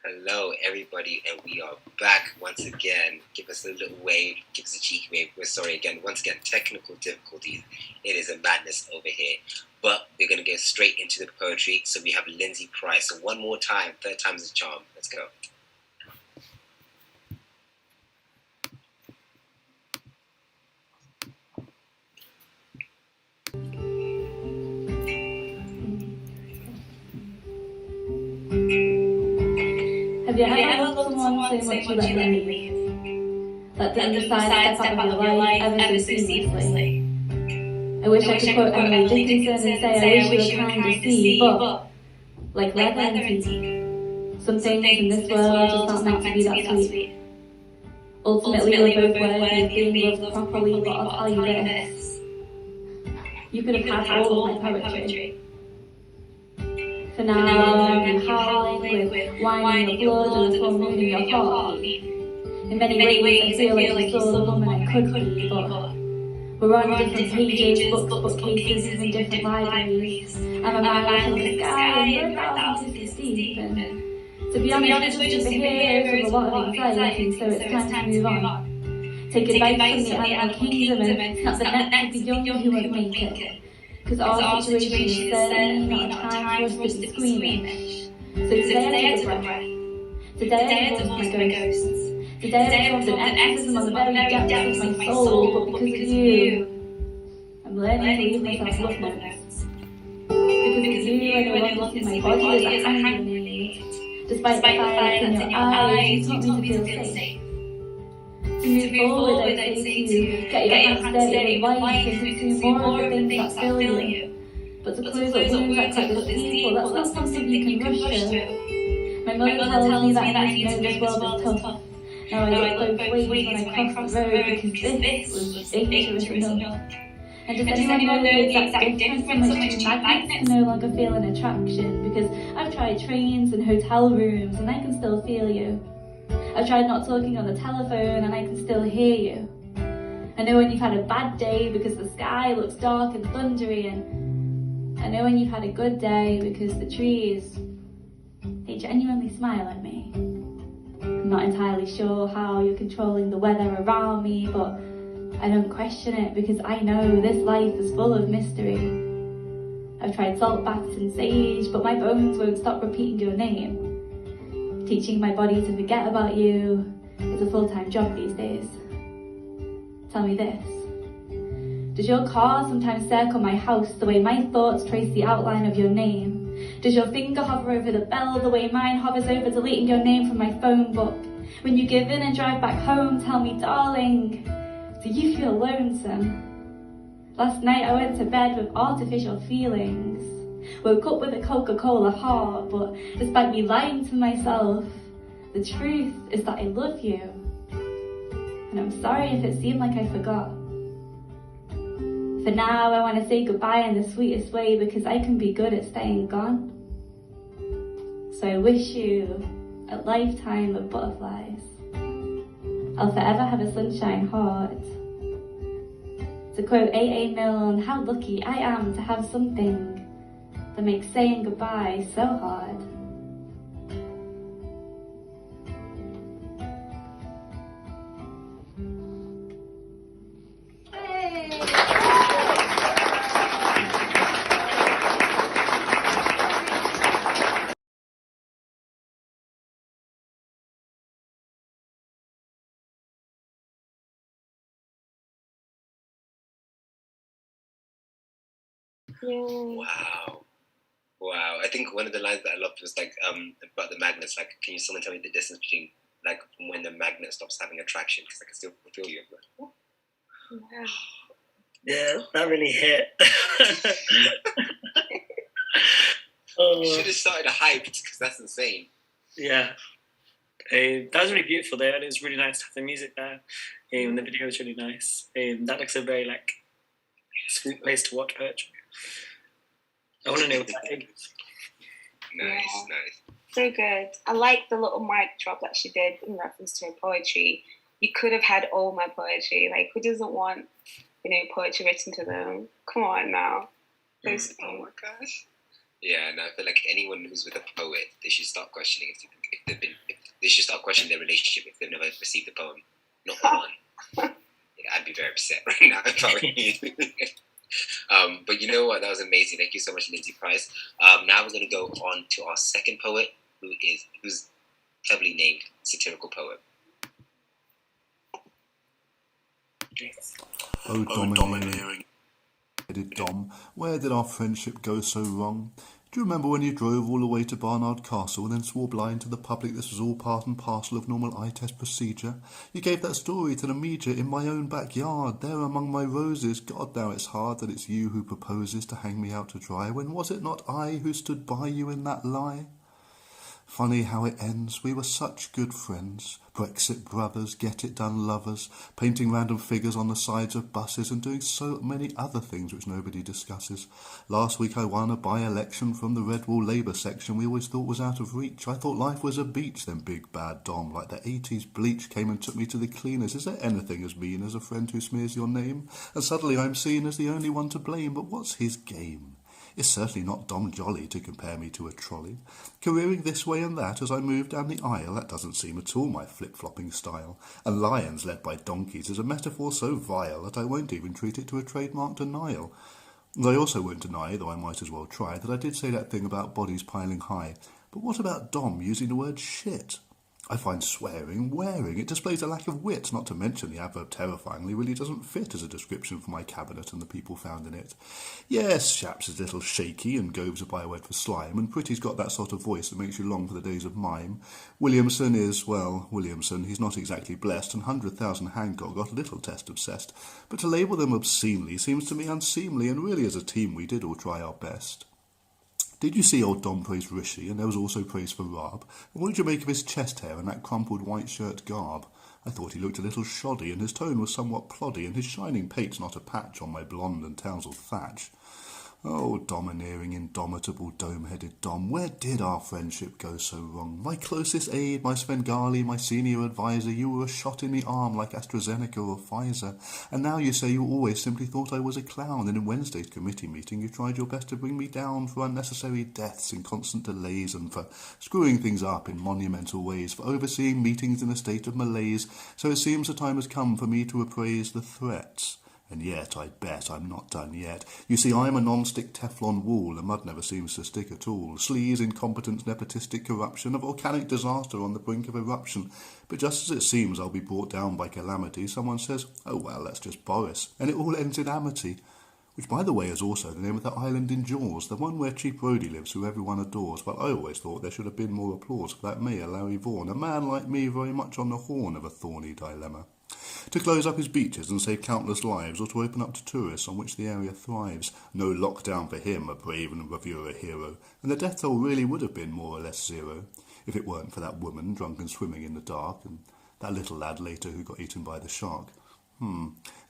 Hello, everybody, and we are back once again. Give us a little wave, give us a cheeky wave. We're sorry again. Once again, technical difficulties. It is a madness over here. But we're going to get straight into the poetry. So we have Lindsay Price. So one more time, third time's a charm. Let's go. Have you ever loved someone so much you let them leave? Let them decide to step out of your life ever so seamlessly. I wish I could quote Emily Dickinson and say I wish you were kind to see, but like leather and teeth, some things in this world just aren't meant to be that sweet. Ultimately, we're both worthy of being loved properly, but I'll tell you this. You could have had all of my poetry. For now, I'm howling with wine in your blood and a full moon in your heartbeat. In many ways, I feel like you saw the woman I could be, but we're on different pages, books, bookcases, even different libraries. I'm a man in the sky, and you're 1,000 feet deep. And to be honest, we're just superheroes with a lot of anxiety, so it's time to move on. Take advice from the animal kingdom, and it's not the next to be young who won't make it. Because our situation is certainly not a time for us to be squeamish. So today I took a breath. Today I talked to my ghosts. Today I talked an exorcism on the very depths of my soul, but because of you, I'm learning to leave myself love notes. Because of you, I no longer see my body as a hand grenade. Despite the fire that's in your eyes, you taught me to feel safe. To move forward, I'd say to you, get your hands dirty with life and consume more of the things that fill you. But to close up wounds that cut the people, that's not something you can rush through. My mother tells me that I need to know this world is tough. Now I look both ways when I cross the road because this was dangerous enough. And does anyone know the exact difference in which two magnets can no longer feel an attraction? Because I've tried trains and hotel rooms and I can still feel you. I've tried not talking on the telephone and I can still hear you. I know when you've had a bad day because the sky looks dark and thundery, and I know when you've had a good day because the trees, they genuinely smile at me. I'm not entirely sure how you're controlling the weather around me, but I don't question it because I know this life is full of mystery. I've tried salt baths and sage, but my bones won't stop repeating your name. Teaching my body to forget about you is a full-time job these days. Tell me this. Does your car sometimes circle my house the way my thoughts trace the outline of your name? Does your finger hover over the bell the way mine hovers over deleting your name from my phone book? When you give in and drive back home, tell me, darling, do you feel lonesome? Last night I went to bed with artificial feelings. Woke up with a Coca-Cola heart, but despite me lying to myself, the truth is that I love you. And I'm sorry if it seemed like I forgot. For now, I want to say goodbye in the sweetest way because I can be good at staying gone. So I wish you a lifetime of butterflies. I'll forever have a sunshine heart. To quote A.A. Milne, how lucky I am to have something that makes saying goodbye so hard. Wow. I think one of the lines that I loved was like about the magnets. Like, can you someone tell me the distance between like when the magnet stops having attraction? Because I can still feel you. Like, wow. Yeah, that really hit. You should have started hyped because that's insane. Yeah. That was really beautiful there, and it was really nice to have the music there. The video was really nice. That looks a very like sweet place to watch poetry. I want to know what that is. Nice. So good. I like the little mic drop that she did in reference to her poetry. You could have had all my poetry. Like, who doesn't want, poetry written to them? Come on now. Oh my gosh. Yeah, and I feel like anyone who's with a poet, they should start questioning if they've been they should start questioning their relationship if they've never received the poem. Not one. Yeah, I'd be very upset right now if I were you. But you know what? That was amazing. Thank you so much, Lindsay Price. Now we're going to go on to our second poet, who's cleverly named Satirical Poet. Oh, domineering headed Dom, where did our friendship go so wrong? Do you remember when you drove all the way to Barnard Castle and then swore blind to the public this was all part and parcel of normal eye test procedure? You gave that story to the media in my own backyard, there among my roses. God, now it's hard that it's you who proposes to hang me out to dry, when was it not I who stood by you in that lie? Funny how it ends. We were such good friends. Brexit brothers, get it done lovers, painting random figures on the sides of buses and doing so many other things which nobody discusses. Last week I won a by-election from the Redwall Labour section we always thought was out of reach. I thought life was a beach, then big bad Dom, like the 80s bleach, came and took me to the cleaners. Is there anything as mean as a friend who smears your name? And suddenly I'm seen as the only one to blame, but what's his game? It's certainly not Dom Jolly to compare me to a trolley. Careering this way and that as I move down the aisle, that doesn't seem at all my flip-flopping style. And lions led by donkeys is a metaphor so vile that I won't even treat it to a trademark denial. And I also won't deny, though I might as well try, that I did say that thing about bodies piling high. But what about Dom using the word shit? I find swearing wearing. It displays a lack of wit, not to mention the adverb terrifyingly really doesn't fit as a description for my cabinet and the people found in it. Yes, Shaps is a little shaky and Gove's a byword for slime, and Pretty's got that sort of voice that makes you long for the days of mime. Williamson is, well, Williamson. He's not exactly blessed, and 100,000 Hancock got a little test obsessed. But to label them obscenely seems to me unseemly, and really as a team we did all try our best. Did you see old Dom praise Rishi, and there was also praise for Rab? And what did you make of his chest hair and that crumpled white shirt garb? I thought he looked a little shoddy, and his tone was somewhat ploddy, and his shining pate's not a patch on my blonde and tousled thatch. Oh, domineering, indomitable, dome-headed Dom, where did our friendship go so wrong? My closest aide, my Svengali, my senior adviser, you were a shot in the arm like AstraZeneca or Pfizer. And now you say you always simply thought I was a clown, and in Wednesday's committee meeting you tried your best to bring me down for unnecessary deaths and constant delays, and for screwing things up in monumental ways, for overseeing meetings in a state of malaise. So it seems the time has come for me to appraise the threats. And yet, I bet I'm not done yet. You see, I'm a non-stick Teflon wall. The mud never seems to stick at all. Sleaze, incompetence, nepotistic corruption, a volcanic disaster on the brink of eruption. But just as it seems I'll be brought down by calamity, someone says, oh well, that's just Boris. And it all ends in amity. Which, by the way, is also the name of that island in Jaws, the one where Chief Brody lives, who everyone adores. Well, I always thought there should have been more applause for that mayor, Larry Vaughan, a man like me very much on the horn of a thorny dilemma. To close up his beaches and save countless lives, or to open up to tourists on which the area thrives. No lockdown for him, a brave and bravura hero, and the death toll really would have been more or less zero, if it weren't for that woman drunk and swimming in the dark, and that little lad later who got eaten by the shark.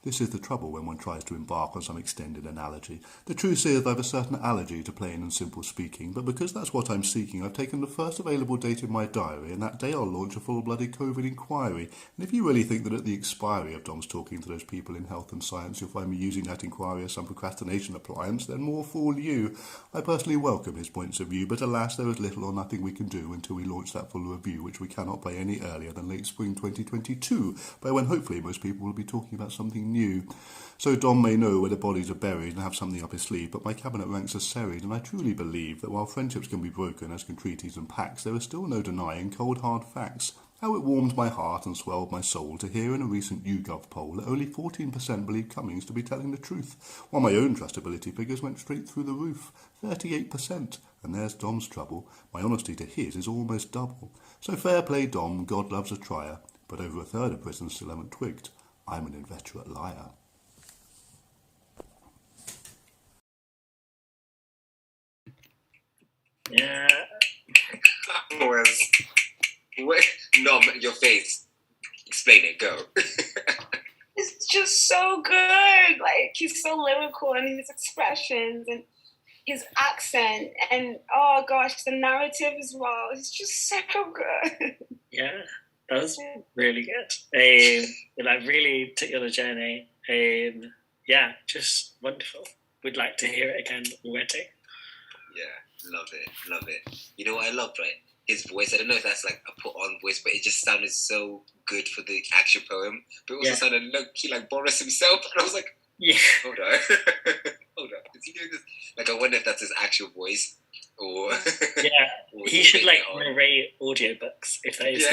This is the trouble when one tries to embark on some extended analogy. The truth is I've a certain allergy to plain and simple speaking, but because that's what I'm seeking, I've taken the first available date in my diary, and that day I'll launch a full-blooded COVID inquiry. And if you really think that at the expiry of Dom's talking to those people in health and science you'll find me using that inquiry as some procrastination appliance, then more fool you. I personally welcome his points of view, but alas, there is little or nothing we can do until we launch that full review, which we cannot play any earlier than late spring 2022, by when hopefully most people will be talking about something new. So Dom may know where the bodies are buried and have something up his sleeve, but my cabinet ranks are serried, and I truly believe that while friendships can be broken, as can treaties and pacts, there is still no denying cold hard facts. How it warmed my heart and swelled my soul to hear in a recent YouGov poll that only 14% believe Cummings to be telling the truth, while my own trustability figures went straight through the roof, 38%. And there's Dom's trouble. My honesty to his is almost double. So fair play, Dom, God loves a trier, but over a third of Britons still haven't twigged. I'm an inveterate liar. Yeah. No, your face. Explain it, go. It's just so good. Like, he's so lyrical, and his expressions and his accent, and oh gosh, the narrative as well. It's just so good. Yeah, that was really good. It like really took you on a journey. Yeah, just wonderful. We'd like to hear it again already. Yeah, love it. You know what I loved, right? his voice. I don't know if that's like a put-on voice, but it just sounded so good for the actual poem. But it also sounded like Boris himself, and I was like, hold on, hold on, is he doing this? Like, I wonder if that's his actual voice, or or he should like narrate audiobooks if that is.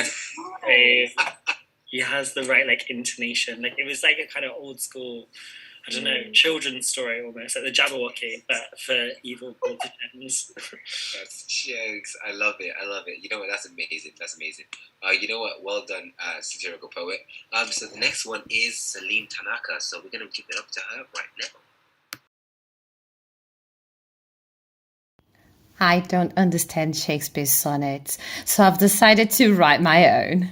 He has the right like intonation. Like it was like a kind of old school, I don't know, children's story almost, like the Jabberwocky, but for evil politicians. That's jokes. I love it. I love it. You know what? That's amazing. That's amazing. You know what? Well done, satirical poet. So the next one is Celine Tanaka. So we're gonna give it up to her right now. I don't understand Shakespeare's sonnets, so I've decided to write my own.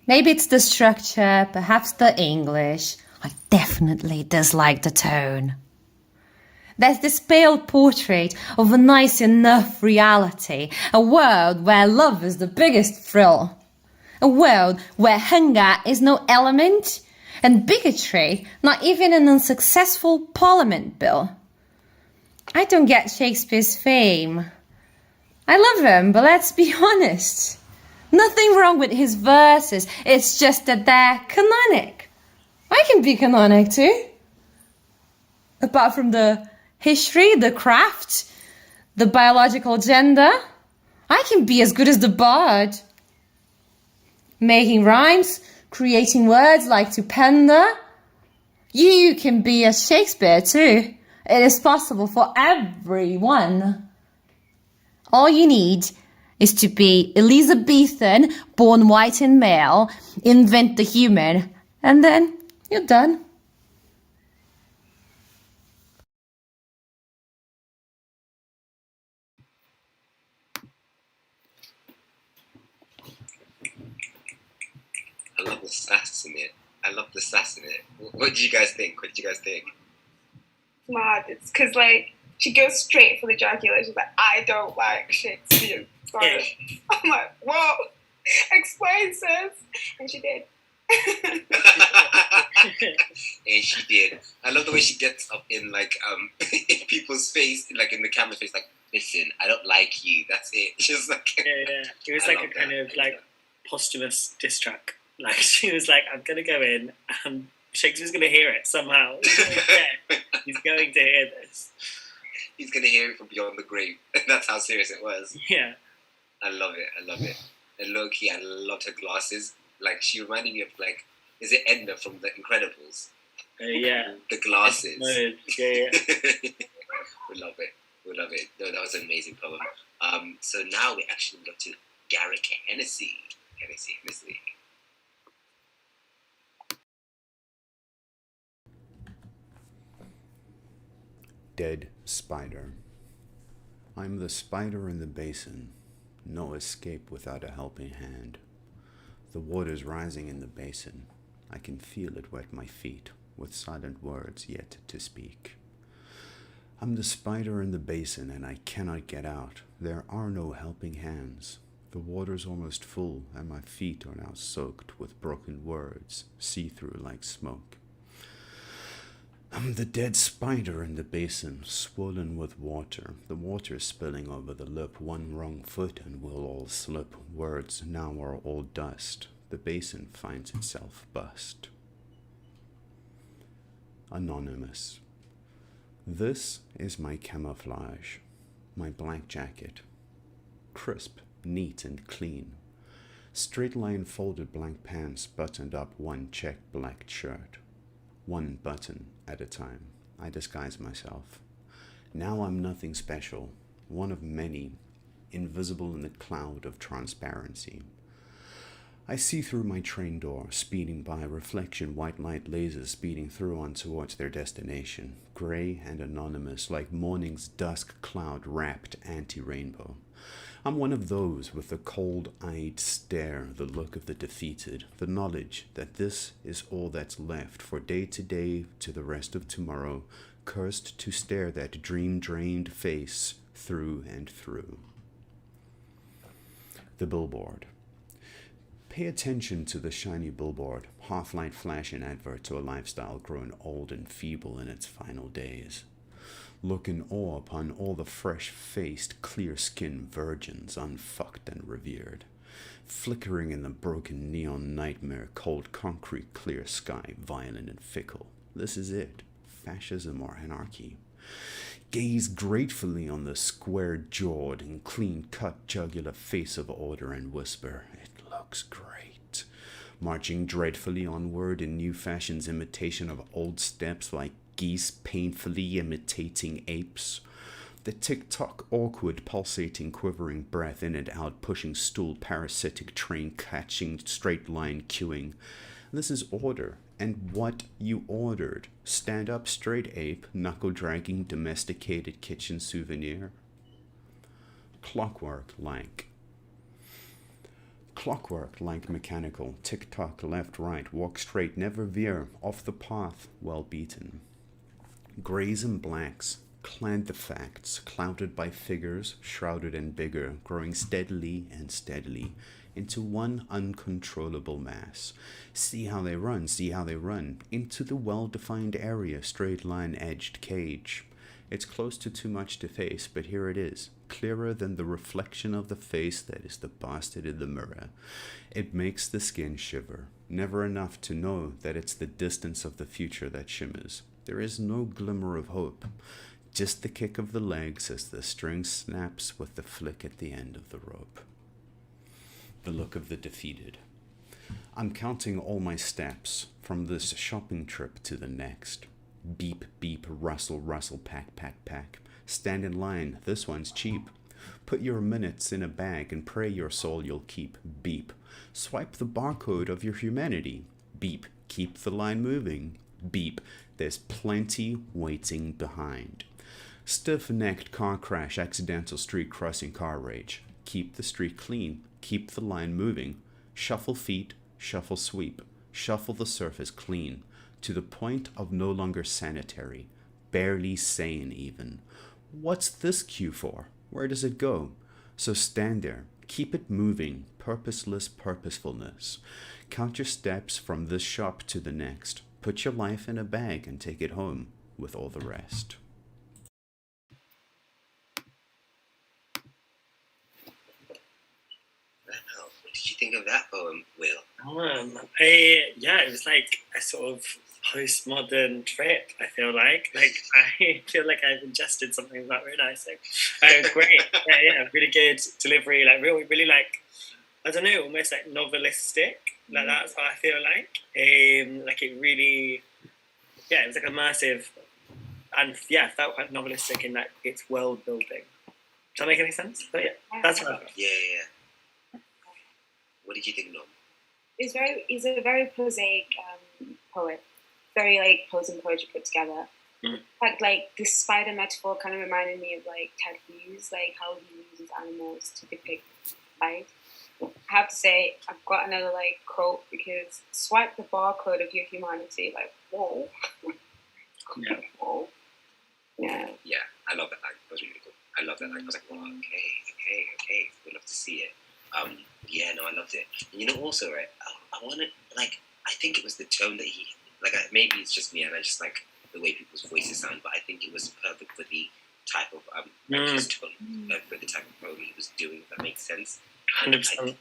Maybe it's the structure, perhaps the English. I definitely dislike the tone. There's this pale portrait of a nice enough reality, a world where love is the biggest thrill, a world where hunger is no element, and bigotry not even an unsuccessful parliament bill. I don't get Shakespeare's fame. I love him, but let's be honest. Nothing wrong with his verses, it's just that they're canonic. I can be canonic too. Apart from the history, the craft, the biological gender, I can be as good as the bard. Making rhymes, creating words like stupenda. You can be a Shakespeare too. It is possible for everyone. All you need is to be Elizabethan, born white and male, invent the human, and then you're done. I love the sass in it. What did you guys think? Mad. It's because like she goes straight for the jugular. She's like, I don't like Shakespeare. Sorry. I'm like, whoa, explain, sis. And she did. And she did. I love the way she gets up in like in people's face, like in the camera's face, like, listen, I don't like you. That's it. She's like, It was like a kind of like posthumous diss track. Like she was like, I'm gonna go in and Shakespeare's gonna hear it somehow. He's going to hear this. He's gonna hear it from beyond the grave. That's how serious it was. Yeah. I love it. And low-key, I loved her glasses. Like, she reminded me of, like, is it Edna from The Incredibles? Yeah. The glasses. Yeah. We love it. No, that was an amazing poem. So now we actually go to Garrick Hennessy. Hennessy. Dead spider. I'm the spider in the basin. No escape without a helping hand. The water's rising in the basin. I can feel it wet my feet, with silent words yet to speak. I'm the spider in the basin, and I cannot get out. There are no helping hands. The water's almost full, and my feet are now soaked with broken words, see-through like smoke. I'm the dead spider in the basin, swollen with water. The water spilling over the lip, one wrong foot and we'll all slip. Words now are all dust. The basin finds itself bust. Anonymous. This is my camouflage, my black jacket. Crisp, neat and clean. Straight line folded black pants buttoned up one checked black shirt. One button at a time, I disguise myself. Now I'm nothing special, one of many, invisible in the cloud of transparency. I see through my train door, speeding by, reflection white light lasers speeding through on towards their destination, gray and anonymous like morning's dusk cloud wrapped anti-rainbow. I'm one of those with the cold-eyed stare, the look of the defeated, the knowledge that this is all that's left for day to day to the rest of tomorrow, cursed to stare that dream-drained face through and through. The billboard. Pay attention to the shiny billboard, half-light flash an advert to a lifestyle grown old and feeble in its final days. Look in awe upon all the fresh-faced, clear-skinned virgins, unfucked and revered, flickering in the broken neon nightmare, cold concrete, clear sky, violent and fickle. This is it, fascism or anarchy. Gaze gratefully on the square-jawed and clean-cut jugular face of order and whisper, "It looks great." Marching dreadfully onward in new fashion's imitation of old steps like geese painfully imitating apes. The tick-tock, awkward, pulsating, quivering breath in and out, pushing stool, parasitic train, catching, straight line, queuing. This is order, and what you ordered. Stand up straight, ape, knuckle-dragging, domesticated kitchen souvenir. Clockwork-like. Clockwork-like mechanical, tick-tock, left-right, walk straight, never veer, off the path, well beaten. Greys and blacks, clad the facts, clouded by figures, shrouded and bigger, growing steadily and steadily into one uncontrollable mass. See how they run, into the well-defined area, straight line-edged cage. It's close to too much to face, but here it is, clearer than the reflection of the face that is the bastard in the mirror. It makes the skin shiver, never enough to know that it's the distance of the future that shimmers. There is no glimmer of hope, just the kick of the legs as the string snaps with the flick at the end of the rope. The look of the defeated. I'm counting all my steps from this shopping trip to the next. Beep, beep, rustle, rustle, pack, pack, pack. Stand in line, this one's cheap. Put your minutes in a bag and pray your soul you'll keep. Beep. Swipe the barcode of your humanity. Beep. Keep the line moving. Beep. There's plenty waiting behind. Stiff-necked car crash, accidental street crossing, car rage. Keep the street clean. Keep the line moving. Shuffle feet, shuffle sweep. Shuffle the surface clean. To the point of no longer sanitary. Barely sane even. What's this cue for? Where does it go? So stand there. Keep it moving. Purposeless purposefulness. Count your steps from this shop to the next. Put your life in a bag and take it home with all the rest. Wow, what did you think of that poem, Will? Yeah, it was like a sort of postmodern trip, I feel like. I feel like I've ingested something that really nice. So, it was great. Yeah, really good delivery. Like, really like, I don't know, almost like novelistic. Like, that's what I feel like. Like, it really, yeah, it was like immersive. And yeah, felt quite novelistic in that it's world building. Does that make any sense? But yeah, that's what I felt. Yeah. What did you think, Norm? He's a very prosaic poet. Very like prose and poetry put together. Mm. Like the spider metaphor kind of reminded me of like Ted Hughes, like how he uses animals to depict life. I have to say, I've got another like quote because swipe the barcode of your humanity. Like, whoa. Yeah. Whoa. Yeah. Yeah, I love that line. That was really cool. I love that line. I was like, oh, okay. We'd love to see it. Yeah, no, I loved it. And you know, also, right, I want to, like, I think it was the tone that he, like, maybe it's just me and I just like the way people's voices sound, but I think it was perfect for the type of, like his tone, for the type of poem he was doing, if that makes sense. 100%.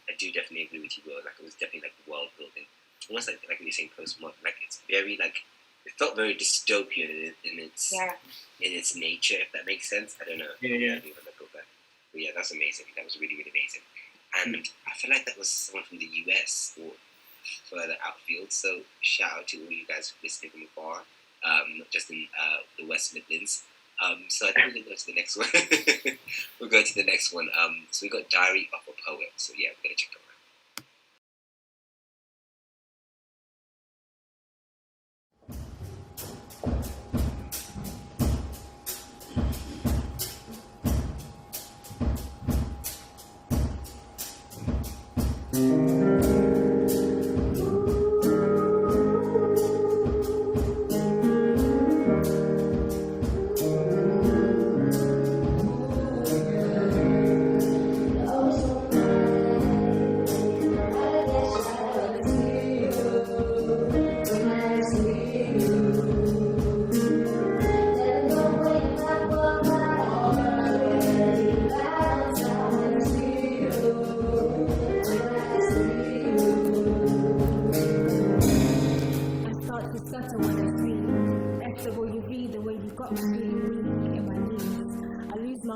I do definitely agree with you, Will. Like, it was definitely like world building. Almost like when you're saying postmodern, like, it's very, like, it felt very dystopian in its nature, if that makes sense. I don't know. Yeah. But yeah, that's amazing. That was really, really amazing. And I feel like that was someone from the US or further outfield. So shout out to all you guys listening from afar, not just in the West Midlands. So I think we'll go to the next one. We'll go to the next one. So we got Diary of a Poet. So yeah, we're gonna check it out.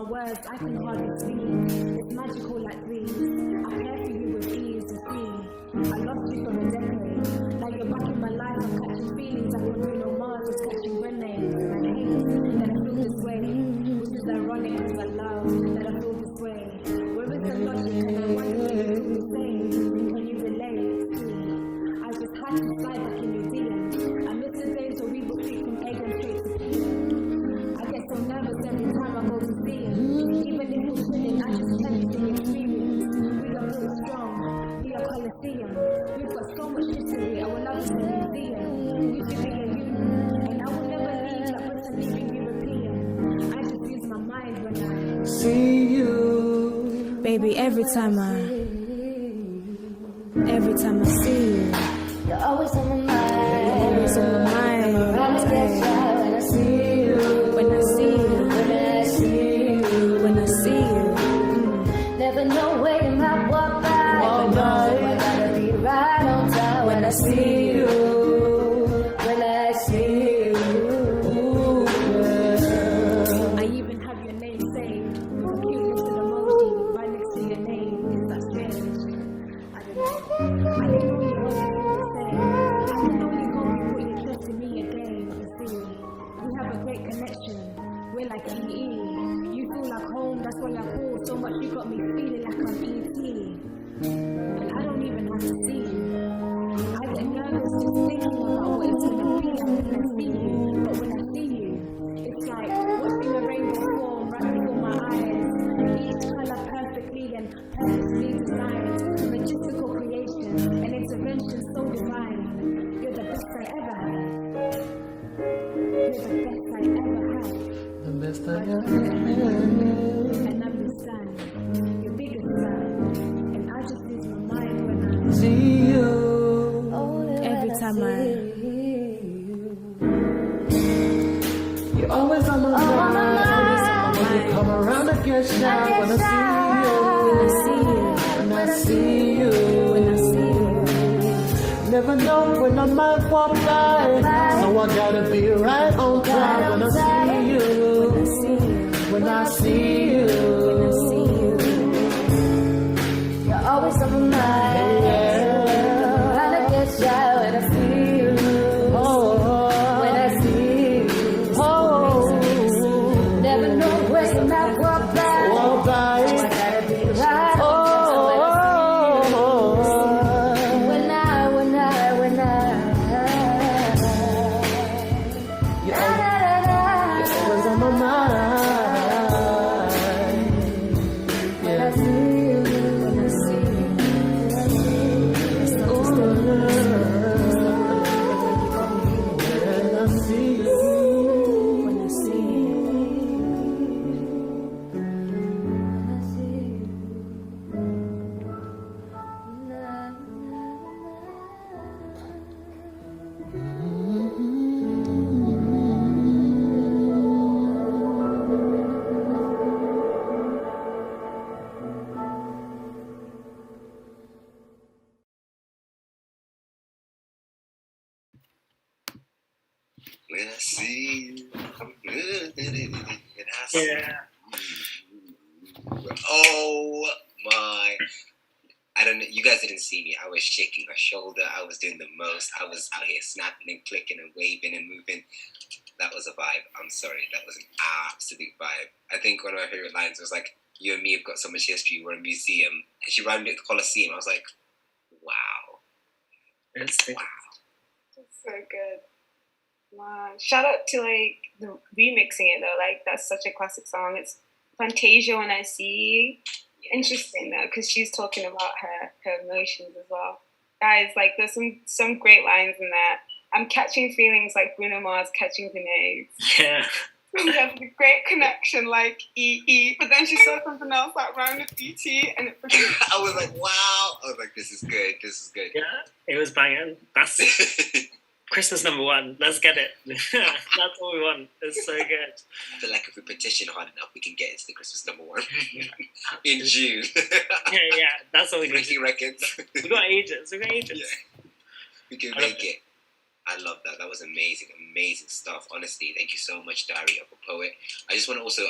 words, I can hardly speak. It's magical like these. I care for you with ease, you see. I loved you for a decade. Now you're back in my life, I'm catching feelings like when Bruno Mars was catching grenades. And I hate that I feel this way, which is ironic because I love that I feel this way. Where is the logic? And I wonder if you feel the same. Can you relate? See, I just had to slide back in your DMs. I miss the days where we would speak from A and straight to P. I get so nervous every time I go to see him. Even if we're chilling, I just tell you the experience. We are built strong, we are Colosseum. We've got so much history, our love is a museum. You should be a union, and I will never leave like Britain leaving European. I just use my mind when I see you. Baby, every time I see you, You're always on my mind. you're always on my mind. Around the get shy when I see you. When I see you, When I see you. when I see you. Never know where you might walk by. But no, I gotta be right on time when I see you. When I see you. I even have your name saved with a cute little emoji right next to your name. Is that strange? I don't know. I can only hope you feel the same. I can only hope you put your trust in me again. You see, we have a great connection. We're like EE. You feel like home, that's why I call so much. You got me feeling like I'm ET. And I don't even have to see you. I get nervous just thinking about what it's gonna be like when I see you. But when I see you, it's like watching a rainbow form right before my eyes. Each color perfectly and perfectly designed. Magistical creation, an intervention so divine. You're the best I ever had. You're the best I ever had. The best I And I'm the sun, your biggest sun. And I just lose my mind when I see you. every time You're always on my mind. When you come around, I get shy. When I see you. When I see you. when I see you. Never know when I might walk by. So I gotta be right on time when I see you. When I see you. You're always on my mind. Around the get shy when I see you. When I see you. Never know where you might walk by. Walk by. So I gotta be right on time when I see you. When I You're always on my mind. when I see you. When I see you. When I see you. When I see you. When I see you, and I see Yeah. you. Oh my! I don't know. You guys didn't see me. I was shaking my shoulder. I was doing the most. I was out here snapping and clicking and waving and moving. That was a vibe. I'm sorry. That was an absolute vibe. I think one of my favorite lines was like, "You and me have got so much history. We're a museum." And she rhymed it with the Colosseum. I was like, "Wow, It's wow." It's so good. Wow. Shout out to like the remixing it though. Like that's such a classic song. It's Fantasia When I See. Interesting though, because she's talking about her emotions as well. Guys, like there's some great lines in there. I'm catching feelings like Bruno Mars catching grenades. Yeah. We have a great connection like EE, but then she said something else like rhymed with ET, and it I was like, "Wow!" I was like, "This is good. This is good." Yeah. It was banging. That's Christmas #1. Let's get it. That's all we want. It's so good. I feel like if we petition hard enough, we can get into the Christmas #1 in June. Yeah. That's all we need. Breaking records. We got ages. Yeah. We can make it. I love that. That was amazing, amazing stuff. Honestly, thank you so much, Diary of a Poet. I just want to also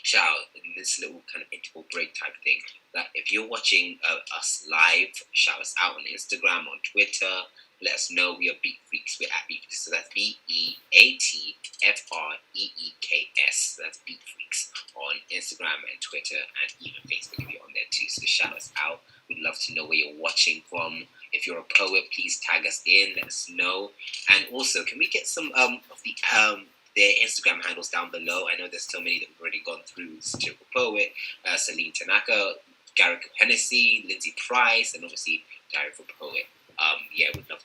shout out in this little kind of interval break type thing that if you're watching us live, shout us out on Instagram, on Twitter. Let us know. We are Beat Freaks. We're at Beat Freaks. So that's BeatFreeks. That's Beat Freaks on Instagram and Twitter and even Facebook if you're on there too. So shout us out. We'd love to know where you're watching from. If you're a poet, please tag us in. Let us know. And also, can we get some of their Instagram handles down below? I know there's so many that we've already gone through. Satirical Poet, Celine Tanaka, Garrick Hennessy, Lindsay Price, and obviously Diary of a Poet. We'd love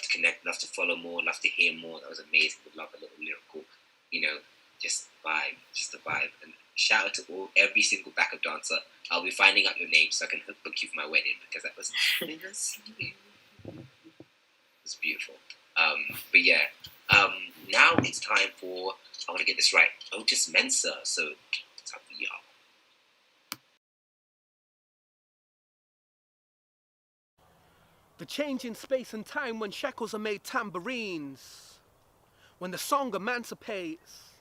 to connect, love to follow more, love to hear more. That was amazing. Would love a little lyrical, just a vibe. And shout out to every single backup dancer. I'll be finding out your name so I can book you for my wedding because that was it was beautiful. Now it's time for, I want to get this right, Otis Mensa. So it's up to y'all. The change in space and time when shackles are made tambourines, when the song emancipates,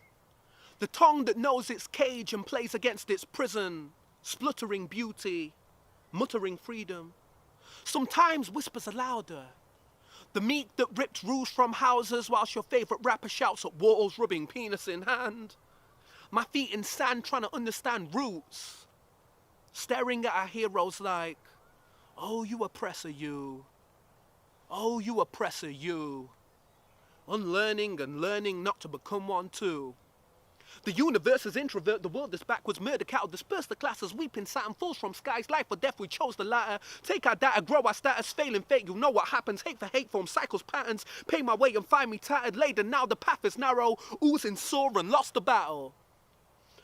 the tongue that knows its cage and plays against its prison, spluttering beauty, muttering freedom, sometimes whispers are louder, the meat that ripped roofs from houses whilst your favourite rapper shouts at walls rubbing penis in hand, my feet in sand trying to understand roots, staring at our heroes like, oh, you oppressor, you. Oh, you oppressor, you. Unlearning and learning not to become one too. The universe is introvert, the world is backwards, murder cattle disperse the classes, weeping Saturn falls from skies, life or death, we chose the latter. Take our data, grow our status, failing fate, you know what happens, hate for hate form, cycles, patterns, pay my way and find me tattered, laden, now the path is narrow, oozing sore and lost the battle.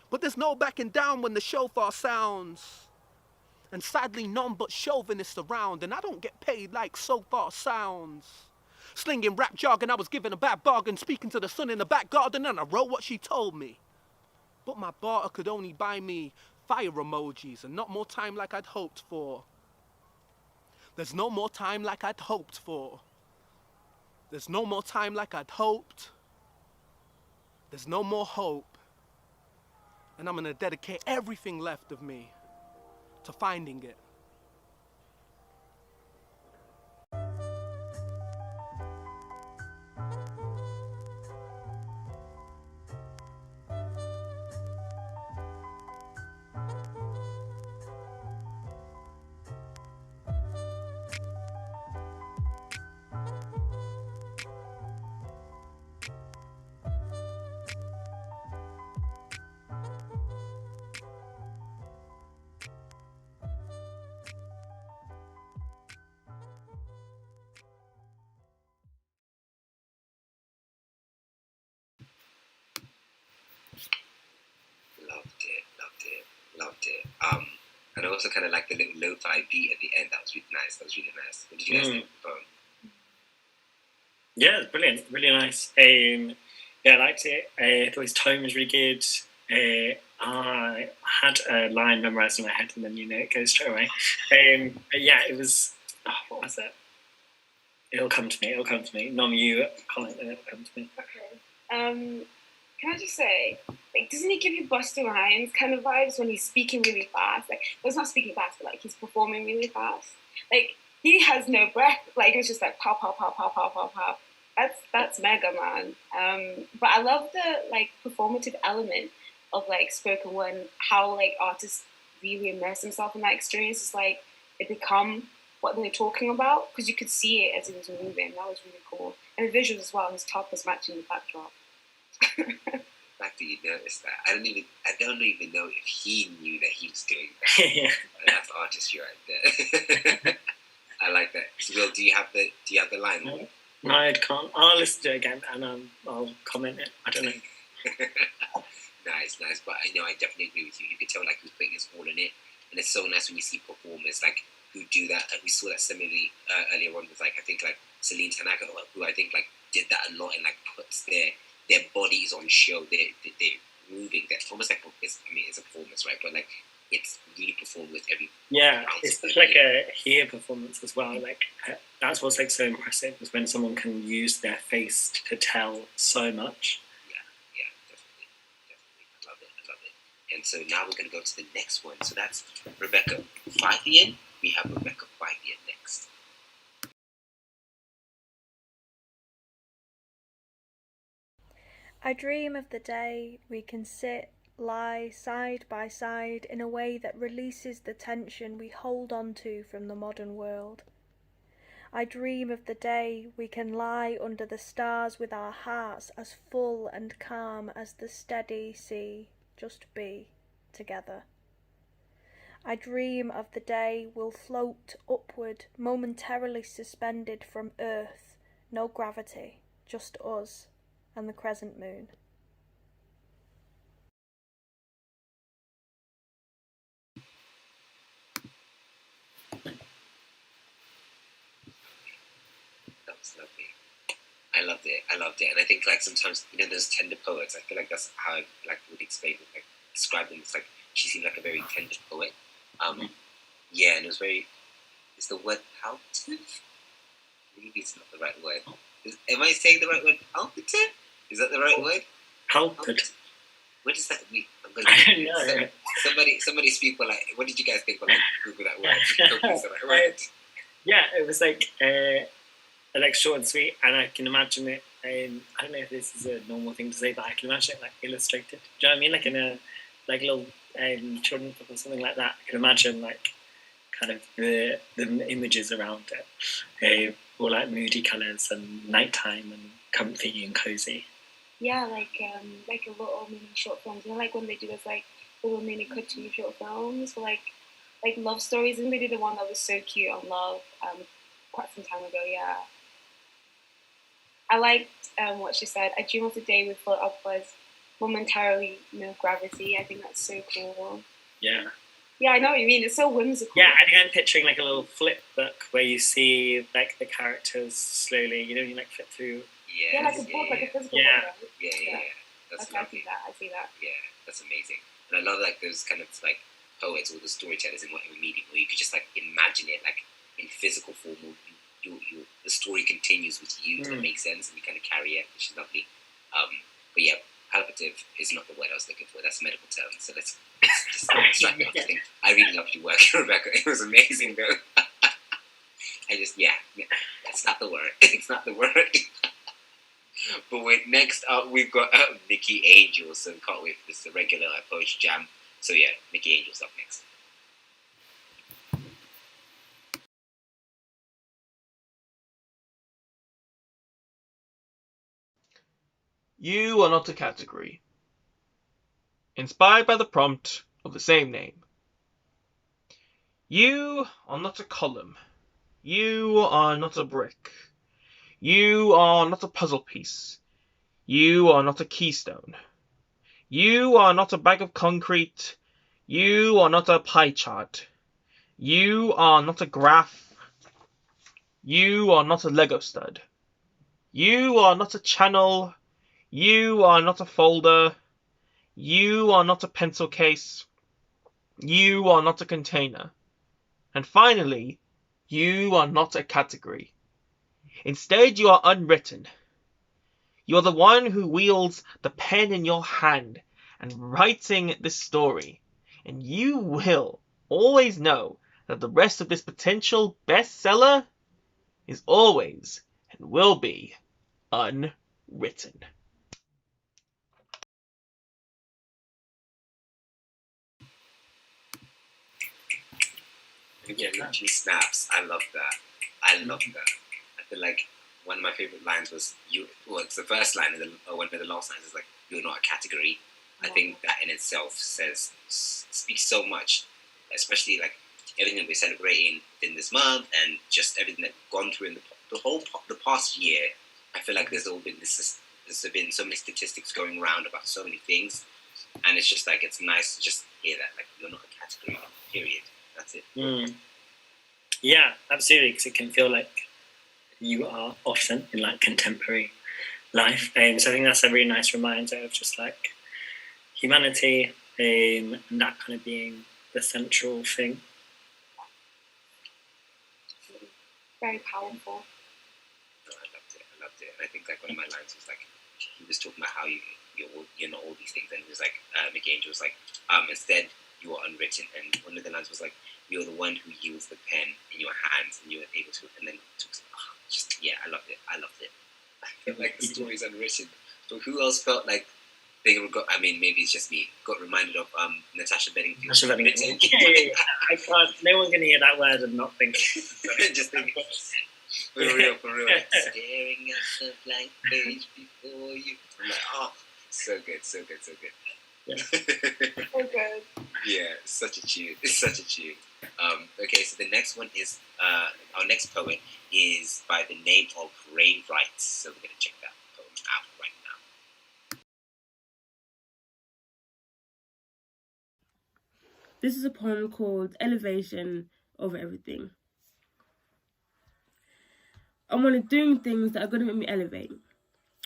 But there's no backing down when the shofar sounds. And sadly none but chauvinists around, and I don't get paid like so far sounds. Slinging rap jargon, I was given a bad bargain, speaking to the sun in the back garden, and I wrote what she told me. But my barter could only buy me fire emojis, and not more time like I'd hoped for. There's no more time like I'd hoped for. There's no more time like I'd hoped. There's no more hope. And I'm gonna dedicate everything left of me to finding it. Loved it. And I also kind of like the little lo-fi beat at the end. That was really nice. What did you guys think of the poem? Yeah, it's brilliant. Really nice. I liked it. I thought his tone was really good. I had a line memorized in my head, and then it goes straight away. It was. Oh, what was it? It'll come to me. Nom you, comment, it'll come to me. Okay. Can I just say, doesn't he give you Busta Rhymes kind of vibes when he's speaking really fast? He's not speaking fast, but he's performing really fast. He has no breath. It's just pow, pow, pow, pow, pow, pow, pow. That's mega, man. But I love the performative element of spoken word and how artists really immerse themselves in that experience. It's they become what they're talking about because you could see it as it was moving. That was really cool. And the visuals as well. His top was matching the backdrop. The fact that you noticed that, I don't even know if he knew that he was doing that. Yeah. That's artistry right there. I like that. Will, do you have the line? No, I can't. I'll listen to it again and I'll comment it. I don't know. Nice. But I definitely agree with you. You can tell he's putting his all in it, and it's so nice when you see performers who do that. And we saw that similarly earlier on with I think Celine Tanaka, who I think did that a lot and puts their bodies on show. They're moving. They're almost it's a performance, right? But it's really performed with every. Yeah, it's a hair performance as well. That's what's so impressive is when someone can use their face to tell so much. Yeah, definitely. love it. I love it. And so now we're going to go to the next one. So that's Rebecca Fythian. We have Rebecca Fythian next. I dream of the day we can lie side by side in a way that releases the tension we hold on to from the modern world. I dream of the day we can lie under the stars with our hearts as full and calm as the steady sea, just be together. I dream of the day we'll float upward, momentarily suspended from earth, no gravity, just us and the crescent moon. That was lovely. I loved it. And I think like sometimes, you know, those tender poets, I feel like that's how I like would explain it, like describe them. It's like she seemed like a very tender poet. Yeah, and it was very, is the word palpative? Maybe it's not the right word. Am I saying the right word? Palpative? Is that the right word? Palpit. What does that mean? I don't know. Somebody speak for like, what did you guys think when I Google that word? Is that right? Yeah, it was like short and sweet, and I can imagine it. I don't know if this is a normal thing to say, but I can imagine it like illustrated. Do you know what I mean? Like in a like little children's book or something like that. I can imagine like kind of the images around it, all like moody colours and nighttime and comfy and cozy. Yeah, like a little mini short films. You know, like when they do those like little mini cartoon short films for like love stories. And they did the one that was so cute on love quite some time ago. Yeah, I liked what she said. I dream of the day we float upwards, momentarily, no gravity. I think that's so cool. Yeah. Yeah, I know what you mean. It's so whimsical. Yeah, I think I'm picturing like a little flip book where you see like the characters slowly, you know, you like flip through. Yeah, like a book, like a physical book. Right? Yeah. That's okay, I see that. Yeah, that's amazing. And I love like those kind of like poets or the storytellers in whatever medium where you could just like imagine it like in physical form. The story continues with you. Does that make sense? And you kind of carry it, which is lovely. But yeah, palpative is not the word I was looking for. That's medical term. So let's just distract me off this thing. I really loved your work, Rebecca. It was amazing, though. That's not the word. It's not the word. But next up, we've got Nikki Angel. So can't wait for this regular poetry jam. So yeah, Nikki Angel's up next. You are not a category. Inspired by the prompt of the same name. You are not a column. You are not a brick. You are not a puzzle piece. You are not a keystone. You are not a bag of concrete. You are not a pie chart. You are not a graph. You are not a Lego stud. You are not a channel. You are not a folder. You are not a pencil case. You are not a container. And finally, you are not a category. Instead, you are unwritten. You are the one who wields the pen in your hand and writing this story. And you will always know that the rest of this potential bestseller is always and will be unwritten. Yeah, she snaps. I love that. I feel like one of my favorite lines was it's the first line, and one of the last lines is like, "You're not a category." I think that in itself speaks so much, especially like everything that we're celebrating in this month, and just everything that we've gone through in the past year. I feel like there's been so many statistics going around about so many things, and it's just like it's nice to just hear that like you're not a category. Period. That's it. Yeah, absolutely, because it can feel like you are often in like contemporary life, and so I think that's a really nice reminder of just like humanity and that kind of being the central thing. Very powerful. No, I loved it. And I think like one of my lines was like he was talking about how you're not all these things. And it was like, Mickey Angel was like, instead you are unwritten. And one of the lines was like, you're the one who yields the pen in your hands, and you're able to. And then I loved it. I felt like the story's unwritten. But who else felt like they got? I mean, maybe it's just me. Got reminded of Natasha Bedingfield. Natasha Bedingfield. Yeah. I can't. No one can hear that word and not think. Just think. For real. Staring at the blank page before you. I'm like, oh, so good. Yeah. So good. Yeah, such a tune. It's such a tune. Okay, so the next one is our next poet is by the name of Ray Wright. So we're gonna check that poem out right now. This is a poem called Elevation Over Everything. I wanted doing things that are going to make me elevate,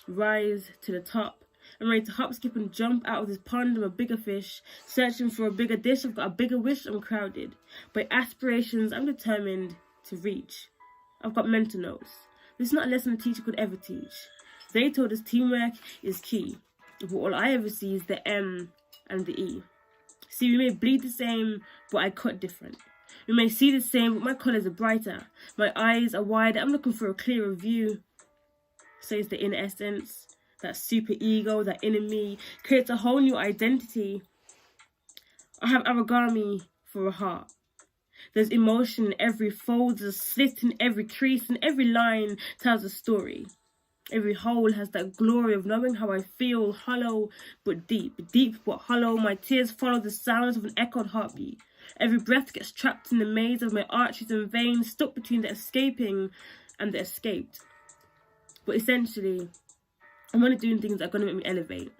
rise to the top. I'm ready to hop, skip and jump out of this pond. I'm a bigger fish, searching for a bigger dish. I've got a bigger wish, I'm crowded. By aspirations, I'm determined to reach. I've got mental notes. This is not a lesson a teacher could ever teach. They told us teamwork is key, but all I ever see is the M and the E. See, we may bleed the same, but I cut different. We may see the same, but my colours are brighter. My eyes are wider, I'm looking for a clearer view. So it's the inner essence, that super ego, that inner me, creates a whole new identity. I have origami for a heart. There's emotion in every fold, there's a slit in every crease, and every line tells a story. Every hole has that glory of knowing how I feel, hollow but deep, deep but hollow. My tears follow the sounds of an echoed heartbeat. Every breath gets trapped in the maze of my arteries and veins, stuck between the escaping and the escaped. But essentially, I'm only doing things that are going to make me elevate,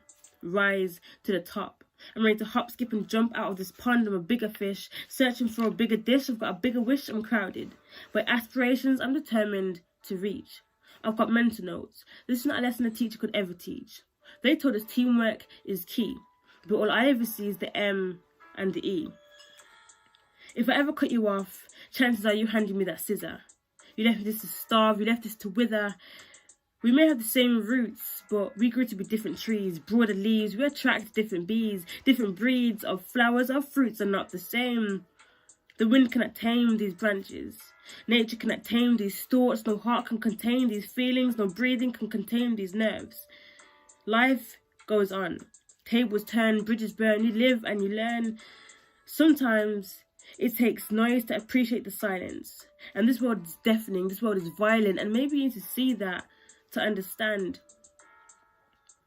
rise to the top. I'm ready to hop, skip and jump out of this pond. I'm a bigger fish, searching for a bigger dish. I've got a bigger wish, I'm crowded. By aspirations, I'm determined to reach. I've got mental notes. This is not a lesson a teacher could ever teach. They told us teamwork is key, but all I ever see is the M and the E. If I ever cut you off, chances are you handing me that scissor. You left this to starve, you left this to wither. We may have the same roots, but we grew to be different trees, broader leaves. We attract different bees, different breeds of flowers. Our fruits are not the same. The wind cannot tame these branches. Nature cannot tame these thoughts. No heart can contain these feelings. No breathing can contain these nerves. Life goes on. Tables turn, bridges burn. You live and you learn. Sometimes it takes noise to appreciate the silence. And this world is deafening. This world is violent. And maybe you need to see that to understand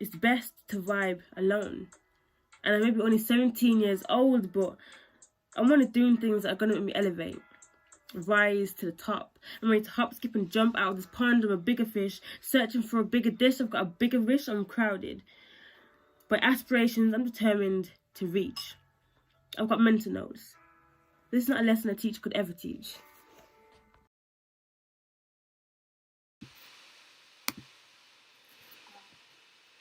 it's best to vibe alone. And I may be only 17 years old, but I'm only doing things that are going to make me elevate, rise to the top. I'm ready to hop, skip and jump out of this pond. I'm a bigger fish, searching for a bigger dish. I've got a bigger wish, I'm crowded. By aspirations, I'm determined to reach. I've got mental notes. This is not a lesson a teacher could ever teach.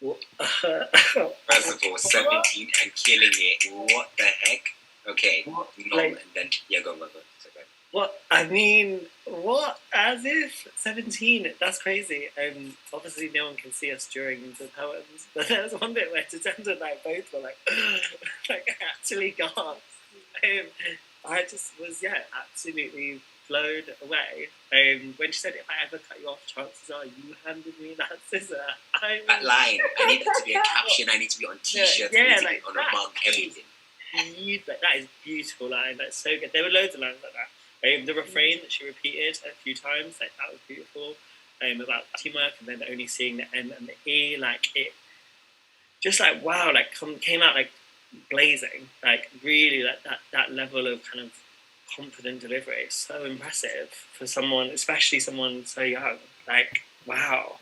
First of all, 17 and killing it. What the heck? Okay, and then go. What? I mean, what? As if 17? That's crazy. Obviously, no one can see us during the poems, but there was one bit where Tatenda and I both were like, actually gasped. I just was, absolutely blown away. When she said, "If I ever cut you off, chances are you handed me that scissor." That line, I need it to be a caption. I need to be on T-shirts. I need to be on a mug. Everything. That is a beautiful line. That's so good. There were loads of lines like that. The refrain that she repeated a few times, that was beautiful. About teamwork, and then only seeing the M and the E, it just wow, came out blazing, really that level of kind of confident delivery is so impressive for someone, especially someone so young. Wow.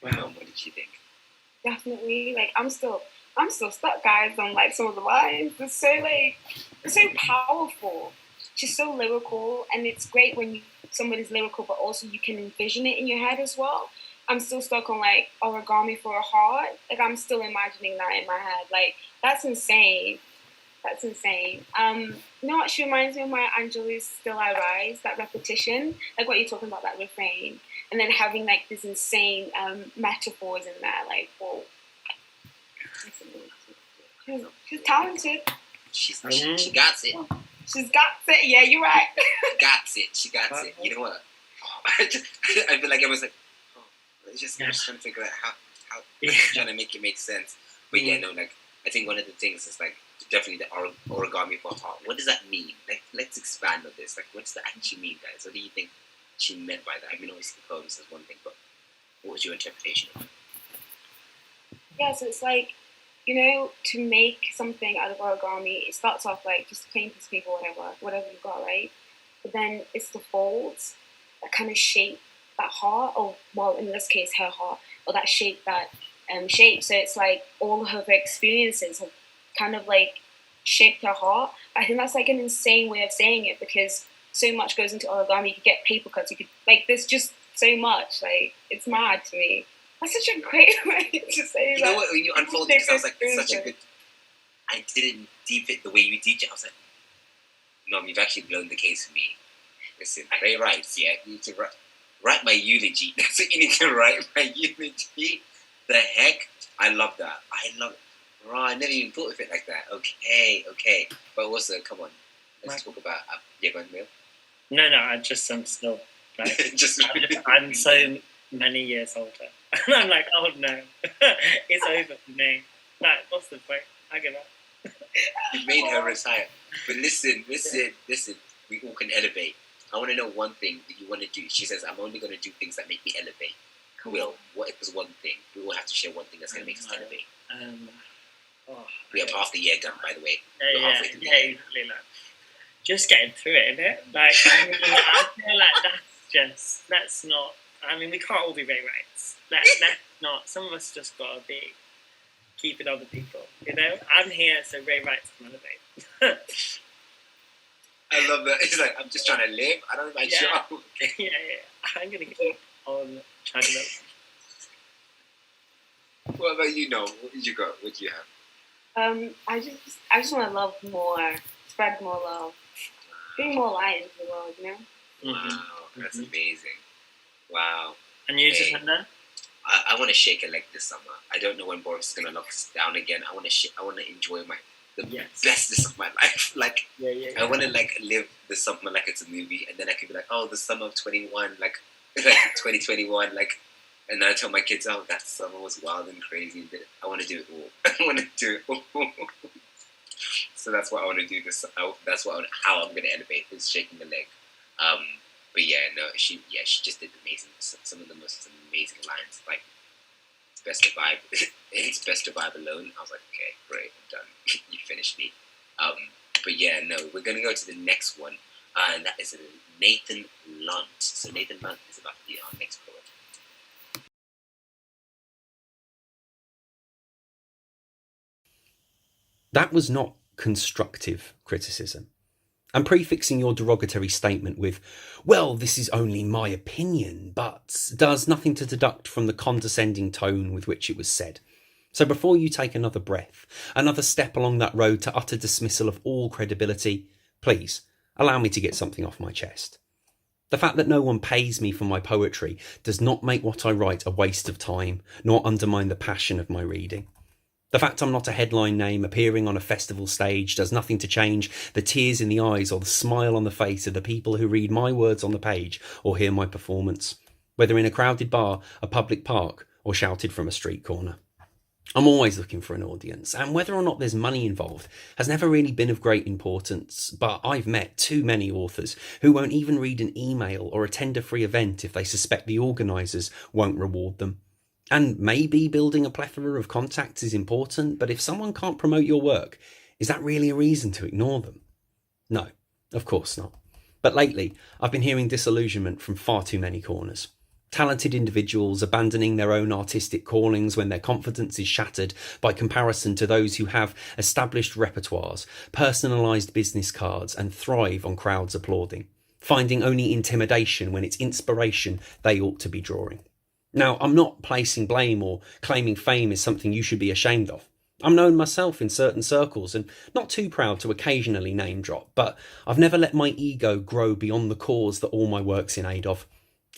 What did you think? Definitely. I'm still stuck, guys, on some of the lines. It's so powerful. She's so lyrical, and it's great when somebody's lyrical, but also you can envision it in your head as well. I'm still stuck on origami for a heart. I'm still imagining that in my head. That's insane. That's insane. You know what? She reminds me of Maya Angelou's "Still I Rise." That repetition, like what you're talking about, that refrain, and then having like these insane metaphors in there. Like, whoa, she's talented. She got it. She's got it. Yeah, you're right. She got it. You know what? I feel like I was like, I'm just trying to figure out how trying to make it make sense. But yeah, no, like I think one of the things is like definitely the origami for heart. What does that mean? Like, let's expand on this. Like, what does that actually mean, guys? What do you think she meant by that? I mean, obviously the poems is one thing, but what was your interpretation of it? Yeah, so it's like, you know, to make something out of origami, it starts off like just a plain piece of paper, whatever you got, right? But then it's the folds that kind of shape that heart, or well, in this case, her heart, or that shape that shape. So it's like all of her experiences have kind of like shaped her heart. I think that's like an insane way of saying it, because so much goes into origami. You could get paper cuts. You could like there's just so much. Like it's mad to me. That's such a great way to say that. You know what? When you unfolded it, I was like, it's such a good. I didn't deep it the way you teach it. I was like, Mom, you've actually blown the case for me. Listen, Ray writes, yeah, you need to write my eulogy. That's what you need to write, my eulogy. The heck? I love that. I love it. Oh, I never even thought of it like that. Okay. But also, come on. Let's talk about... yeah, go on, Neil. No, I'm still... Like, I'm so many years older. And I'm like, oh no. It's over for me. Like, what's the point? I give up. You made her retire. But listen. We all can elevate. I want to know one thing that you want to do. She says, I'm only going to do things that make me elevate. Will, what if there's one thing? We all have to share one thing that's going to make us elevate. We have half the year done, by the way. Yeah, just getting through it, isn't it? Like, I mean, I feel like that's not, I mean, we can't all be Ray Wrights. That's not, some of us just got to be keeping other people, you know? I'm here so Ray Wrights can elevate. I love that. It's like, I'm just trying to live. I don't know my job. Yeah. I'm going to keep on trying to live. What about you, Noel? What did you got? What do you have? I just want to love more, spread more love, bring more light into the world, you know? Wow, that's amazing. Wow. And you just had that? I want to shake a leg this summer. I don't know when Boris is going to lock us down again. I want to enjoy the bestest of my life. Like, I want to like live the summer like it's a movie, and then I can be like, oh, the summer of 21, like 2021, like, and then I tell my kids, oh, that summer was wild and crazy. But I want to do it all. I want to do it all. So that's what I want to do. That's how I'm going to elevate is shaking the leg. But yeah, no, she just did amazing. Some of the most amazing lines, like it's best to vibe. It's best to vibe alone. I was like, okay, great, I'm done. You finished me. But yeah, no, we're gonna go to the next one, and that is Nathan Lunt. So Nathan Lunt is about to be our next poet. That was not constructive criticism. And prefixing your derogatory statement with, well, this is only my opinion, but does nothing to deduct from the condescending tone with which it was said. So before you take another breath, another step along that road to utter dismissal of all credibility, please allow me to get something off my chest. The fact that no one pays me for my poetry does not make what I write a waste of time, nor undermine the passion of my reading. The fact I'm not a headline name appearing on a festival stage does nothing to change the tears in the eyes or the smile on the face of the people who read my words on the page or hear my performance, whether in a crowded bar, a public park, or shouted from a street corner. I'm always looking for an audience, and whether or not there's money involved has never really been of great importance, but I've met too many authors who won't even read an email or attend a free event if they suspect the organisers won't reward them. And maybe building a plethora of contacts is important, but if someone can't promote your work, is that really a reason to ignore them? No, of course not. But lately, I've been hearing disillusionment from far too many corners. Talented individuals abandoning their own artistic callings when their confidence is shattered by comparison to those who have established repertoires, personalised business cards, and thrive on crowds applauding, finding only intimidation when it's inspiration they ought to be drawing. Now, I'm not placing blame or claiming fame is something you should be ashamed of. I'm known myself in certain circles and not too proud to occasionally name drop, but I've never let my ego grow beyond the cause that all my work's in aid of.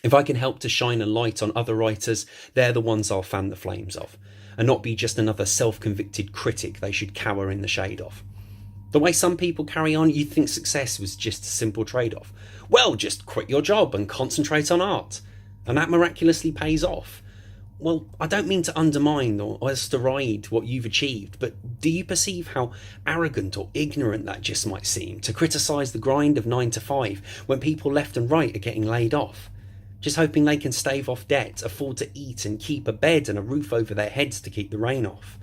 If I can help to shine a light on other writers, they're the ones I'll fan the flames of, and not be just another self-convicted critic they should cower in the shade of. The way some people carry on, you'd think success was just a simple trade-off. Well, just quit your job and concentrate on art. And that miraculously pays off. Well, I don't mean to undermine or deride what you've achieved, but do you perceive how arrogant or ignorant that just might seem to criticise the grind of 9 to 5 when people left and right are getting laid off? Just hoping they can stave off debt, afford to eat and keep a bed and a roof over their heads to keep the rain off.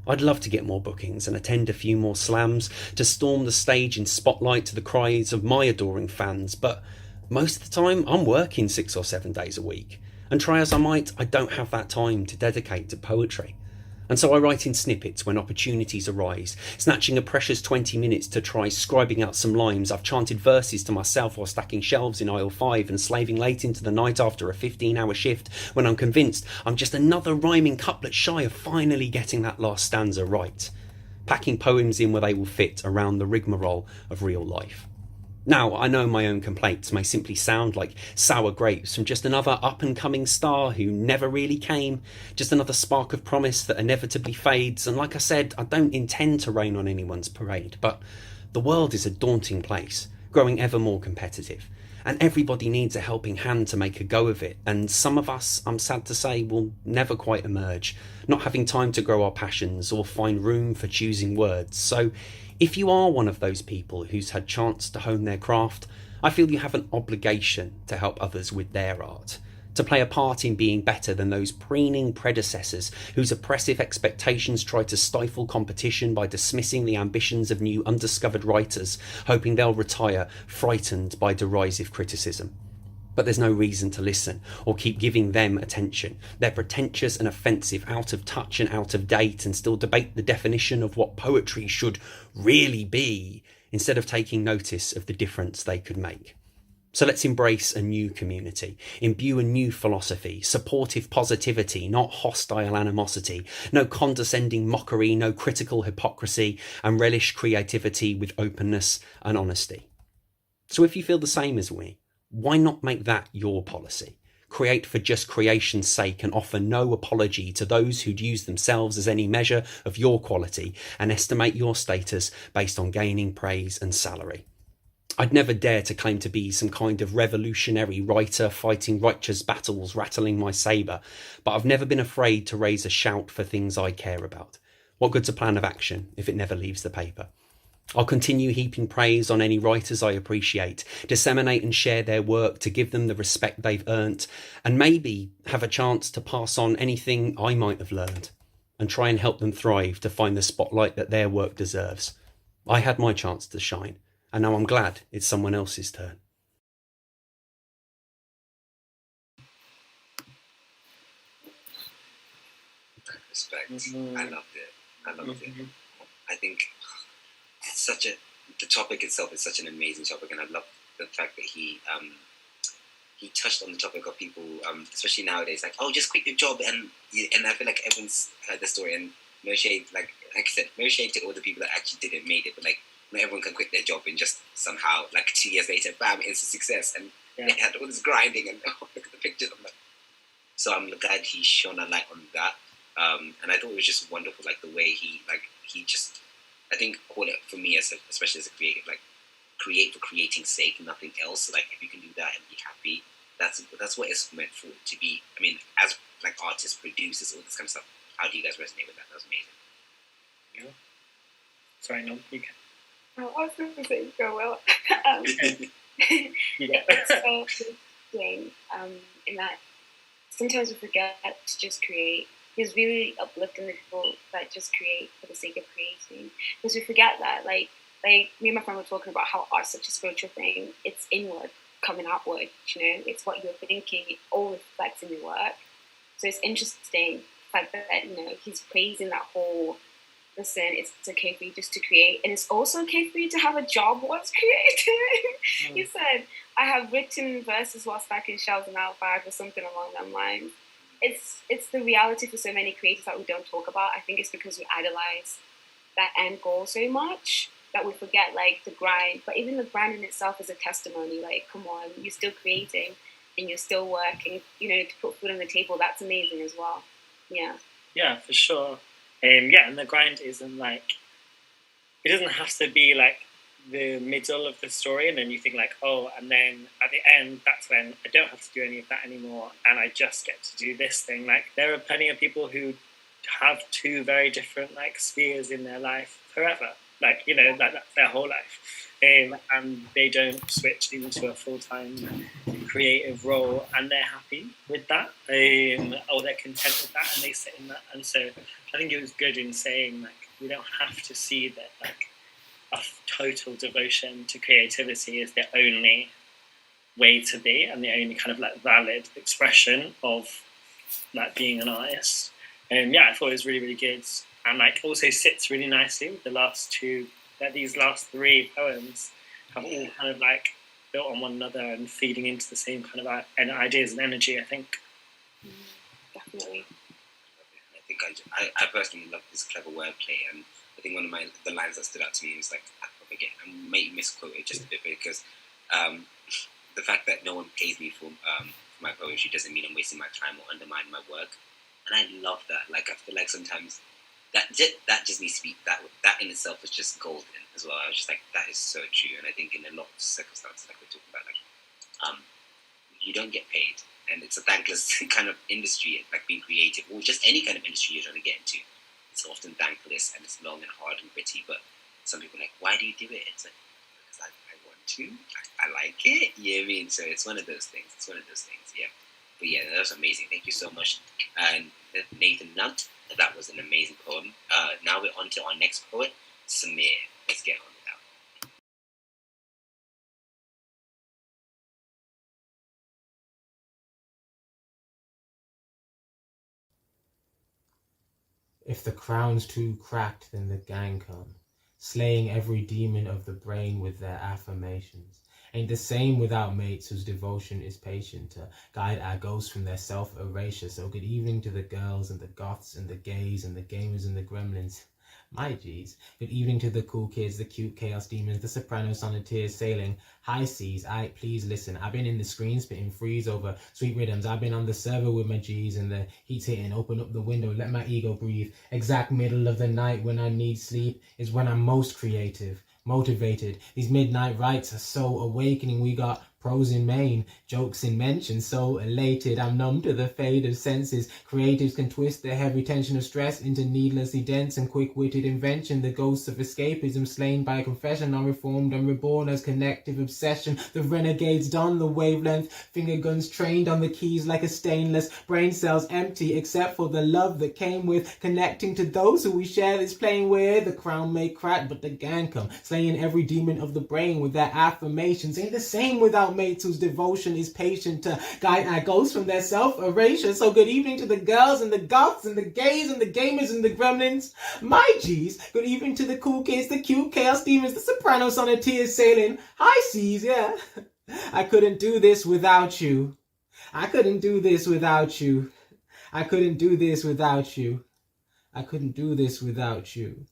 I'd love to get more bookings and attend a few more slams to storm the stage in spotlight to the cries of my adoring fans, but most of the time I'm working 6 or 7 days a week. And try as I might, I don't have that time to dedicate to poetry. And so I write in snippets when opportunities arise, snatching a precious 20 minutes to try scribing out some lines. I've chanted verses to myself while stacking shelves in aisle 5 and slaving late into the night after a 15-hour shift when I'm convinced I'm just another rhyming couplet shy of finally getting that last stanza right. Packing poems in where they will fit around the rigmarole of real life. Now, I know my own complaints may simply sound like sour grapes from just another up-and-coming star who never really came, just another spark of promise that inevitably fades, and like I said, I don't intend to rain on anyone's parade, but the world is a daunting place, growing ever more competitive, and everybody needs a helping hand to make a go of it, and some of us, I'm sad to say, will never quite emerge, not having time to grow our passions or find room for choosing words. So if you are one of those people who's had chance to hone their craft, I feel you have an obligation to help others with their art, to play a part in being better than those preening predecessors whose oppressive expectations try to stifle competition by dismissing the ambitions of new undiscovered writers, hoping they'll retire frightened by derisive criticism. But there's no reason to listen or keep giving them attention. They're pretentious and offensive, out of touch and out of date, and still debate the definition of what poetry should really be, instead of taking notice of the difference they could make. So let's embrace a new community, imbue a new philosophy, supportive positivity, not hostile animosity, no condescending mockery, no critical hypocrisy, and relish creativity with openness and honesty. So if you feel the same as we, why not make that your policy? Create for just creation's sake and offer no apology to those who'd use themselves as any measure of your quality and estimate your status based on gaining praise and salary. I'd never dare to claim to be some kind of revolutionary writer fighting righteous battles, rattling my sabre, but I've never been afraid to raise a shout for things I care about. What good's a plan of action if it never leaves the paper? I'll continue heaping praise on any writers I appreciate, disseminate and share their work to give them the respect they've earned, and maybe have a chance to pass on anything I might have learned, and try and help them thrive to find the spotlight that their work deserves. I had my chance to shine, and now I'm glad it's someone else's turn. Respect. I loved it. I think the topic itself is such an amazing topic, and I love the fact that he touched on the topic of people, especially nowadays, like, oh, just quit your job, and I feel like everyone's heard the story, and no shade, like I said, no shade to all the people that actually didn't make it, but like, not everyone can quit their job and just somehow, like 2 years later, bam, instant success, and they had all this grinding, and oh, look at the pictures. So I'm glad he shone a light on that, and I thought it was just wonderful, like the way he just, I think, call it for me especially as a creative, like create for creating's sake, nothing else. So like if you can do that and be happy, that's what it's meant for to be. I mean, as like artists, producers, all this kind of stuff. How do you guys resonate with that? That was amazing. Yeah. Sorry, no, you can. Oh, I was going to say go well. Yeah. It's so interesting in that sometimes we forget to just create. It's really uplifting the people that just create for the sake of creating. Because we forget that, like me and my friend were talking about how art's such a spiritual thing. It's inward, coming outward, it's what you're thinking, it all reflects in your work. So it's interesting, the fact that, he's praising that whole, listen, it's okay for you just to create, and it's also okay for you to have a job whilst creating. He said, I have written verses while stacking shelves in aisle 5 or something along that lines. it's the reality for so many creators that we don't talk about. I think it's because we idolize that end goal so much that we forget like the grind. But even the grind in itself is a testimony. Like, come on, you're still creating and you're still working, you know, to put food on the table. That's amazing as well. Yeah. Yeah, for sure. Yeah, and the grind isn't like, it doesn't have to be like the middle of the story and then you think like, oh, and then at the end, that's when I don't have to do any of that anymore and I just get to do this thing. Like, there are plenty of people who have two very different like spheres in their life forever. Like, you know, that's their whole life. And they don't switch into a full-time creative role and they're happy with that, or they're content with that and they sit in that. And so I think it was good in saying like, we don't have to see that like a total devotion to creativity is the only way to be and the only kind of like valid expression of like being an artist. And yeah, I thought it was really, really good. And like also sits really nicely with the last two, that these last three poems have all kind of like built on one another and feeding into the same kind of ideas and energy, I think. Definitely. I think I personally love this clever wordplay, and I think one of the lines that stood out to me was like, I may misquote it just a bit because the fact that no one pays me for my poetry doesn't mean I'm wasting my time or undermining my work. And I love that. Like, I feel like sometimes that just needs to be, that in itself is just golden as well. I was just like, that is so true. And I think in a lot of circumstances, like we're talking about, like, you don't get paid. And it's a thankless kind of industry, like being creative, or just any kind of industry you're trying to get into. It's often thankless and it's long and hard and gritty, but some people are like, why do you do it? It's like, because I want to, I like it, you know what I mean? So it's one of those things, yeah. But yeah, that was amazing. Thank you so much. And Nathan Lunt, that was an amazing poem. Now we're on to our next poet, Samir. Let's get on with that. If the crown's too cracked, then the gang come, slaying every demon of the brain with their affirmations. Ain't the same without mates whose devotion is patient to guide our ghosts from their self-erasure. So good evening to the girls and the goths and the gays and the gamers and the gremlins. My G's. Good evening to the cool kids, the cute chaos demons, the soprano sonneteers sailing high seas. Please listen. I've been in the screen spitting freeze over sweet rhythms. I've been on the server with my G's and the heat's hitting. Open up the window, let my ego breathe. Exact middle of the night when I need sleep is when I'm most creative, motivated. These midnight rites are so awakening. We got pros in main, jokes in mention, so elated. I'm numb to the fade of senses. Creatives can twist the heavy tension of stress into needlessly dense and quick-witted invention. The ghosts of escapism slain by confession are reformed and reborn as connective obsession. The renegades don the wavelength, finger guns trained on the keys like a stainless. Brain cells empty except for the love that came with connecting to those who we share this plane with. The crown may crack, but the gang come, slaying every demon of the brain with their affirmations. Ain't the same without mates whose devotion is patient to guide our ghosts from their self-erasure. So good evening to the girls and the goths and the gays and the gamers and the gremlins. My G's. Good evening to the cool kids, the cute chaos demons, the soprano sonneteers sailing high seas, yeah. I couldn't do this without you. I couldn't do this without you. I couldn't do this without you. I couldn't do this without you.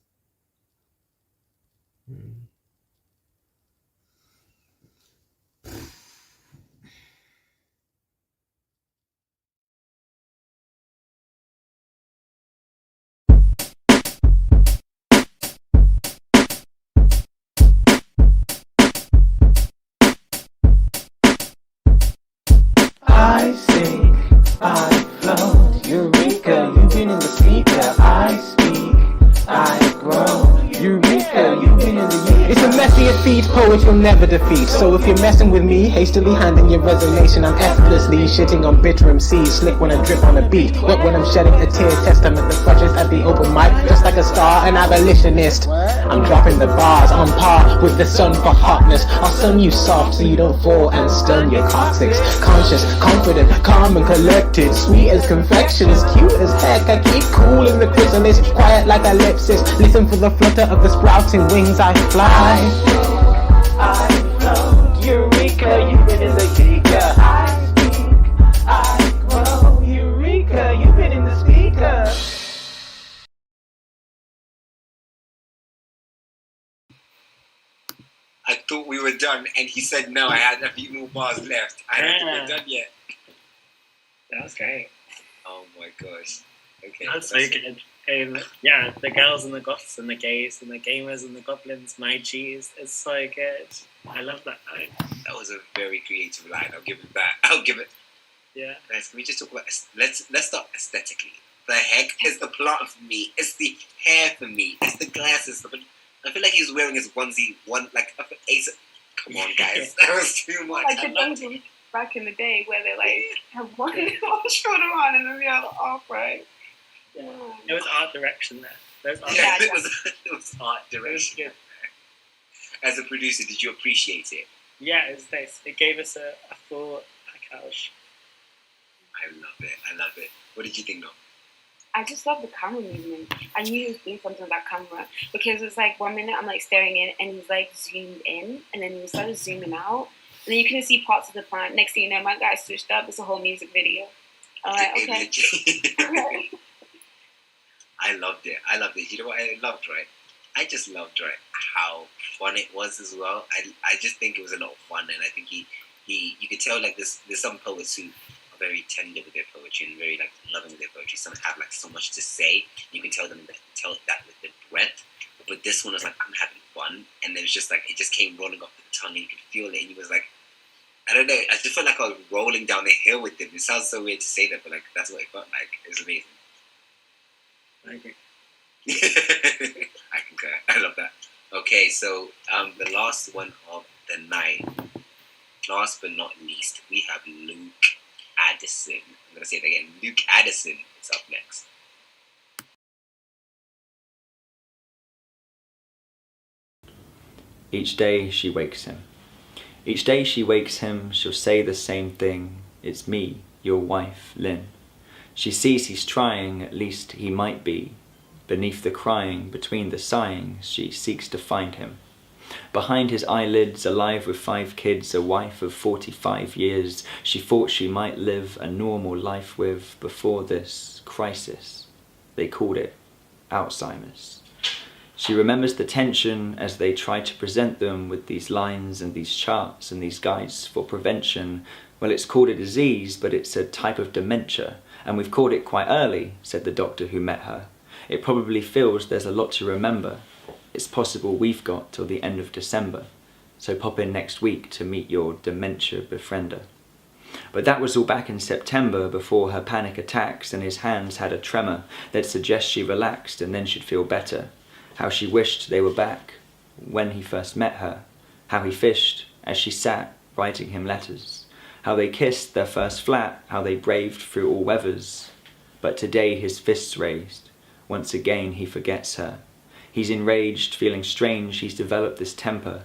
I sing, I float, Eureka, you've been in the speaker. I speak, I grow, Eureka, you've been in the It's a messy feat, poet you'll never defeat. So if you're messing with me, hastily handing your resignation, I'm effortlessly shitting on bitter MCs. Slick when I drip on a beat, wet when I'm shedding a tear. Testament the freshest at the open mic, just like a star, an abolitionist. I'm dropping the bars on par with the sun for hotness. I'll sun you soft so you don't fall and stun your coccyx. Conscious, confident, calm and collected, sweet as confection, as cute as heck. I keep cool in the chrysalis, quiet like ellipsis. Listen for the flutter of the sprouting wings I fly. I float, Eureka, you've been in the geeker. I speak, I grow, Eureka, I thought we were done, and he said no. I had a few more bars left. I don't think we're done yet. That was great. Oh my gosh. Okay. That's so good. Yeah, the girls and the goths and the gays and the gamers and the goblins, my cheese. It's so good. I love that line. That was a very creative line. I'll give it that. I'll give it. Yeah. Guys, can we just talk about let's start aesthetically. The heck is the plot for me. It's the hair for me. It's the glasses. I feel like he was wearing his onesie, ace. Come on, guys. That was too much. Like the dungeon back in the day where they like have one shoulder on and then the other off, right? Yeah. It was art direction there. It was art direction. As a producer, did you appreciate it? Yeah, it was nice. It gave us a full package. I love it. What did you think, Noel? I just love the camera movement. I knew he was doing something with that camera because it's like 1 minute I'm like staring in and he's like zoomed in and then he started zooming out and then you couldn't see parts of the plant. Next thing you know, my guy switched up. It's a whole music video. I'm like, okay. I loved it. You know what I loved, right? I just loved, right, how fun it was as well. I just think it was a lot of fun, and I think he you could tell like there's some poets who are very tender with their poetry and very like loving with their poetry. Some have like so much to say. You can tell that with the breadth. But this one was like, I'm having fun, and then it's just like it just came rolling off the tongue, and you could feel it, and he was like, I don't know. I just felt like I was rolling down the hill with him. It sounds so weird to say that, but like that's what it felt like. It was amazing. I agree. I concur. I love that. Okay, so the last one of the night, last but not least, we have Luke Addison. I'm gonna say it again. Luke Addison is up next. Each day she wakes him. Each day she wakes him, she'll say the same thing. It's me, your wife, Lynn. She sees he's trying, at least he might be. Beneath the crying, between the sighing, she seeks to find him. Behind his eyelids, alive with 5 kids, a wife of 45 years, she thought she might live a normal life with before this crisis. They called it Alzheimer's. She remembers the tension as they tried to present them with these lines and these charts and these guides for prevention. Well, it's called a disease, but it's a type of dementia, and we've caught it quite early, said the doctor who met her. It probably feels there's a lot to remember. It's possible we've got till the end of December, so pop in next week to meet your dementia befriender. But that was all back in September before her panic attacks, and his hands had a tremor that suggests she relaxed and then she'd feel better. How she wished they were back when he first met her. How he fished as she sat writing him letters. How they kissed their first flat. How they braved through all weathers. But today his fists raised. Once again he forgets her. He's enraged, feeling strange. He's developed this temper.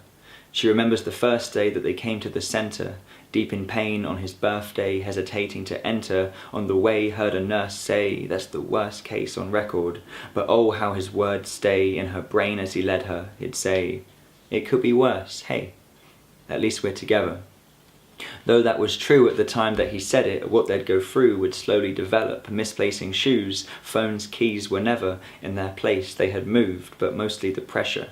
She remembers the first day that they came to the centre, deep in pain on his birthday, hesitating to enter. On the way heard a nurse say, that's the worst case on record. But oh, how his words stay in her brain as he led her. He'd say, it could be worse, hey, at least we're together. Though that was true at the time that he said it, what they'd go through would slowly develop. Misplacing shoes, phones, keys were never in their place. They had moved, but mostly the pressure.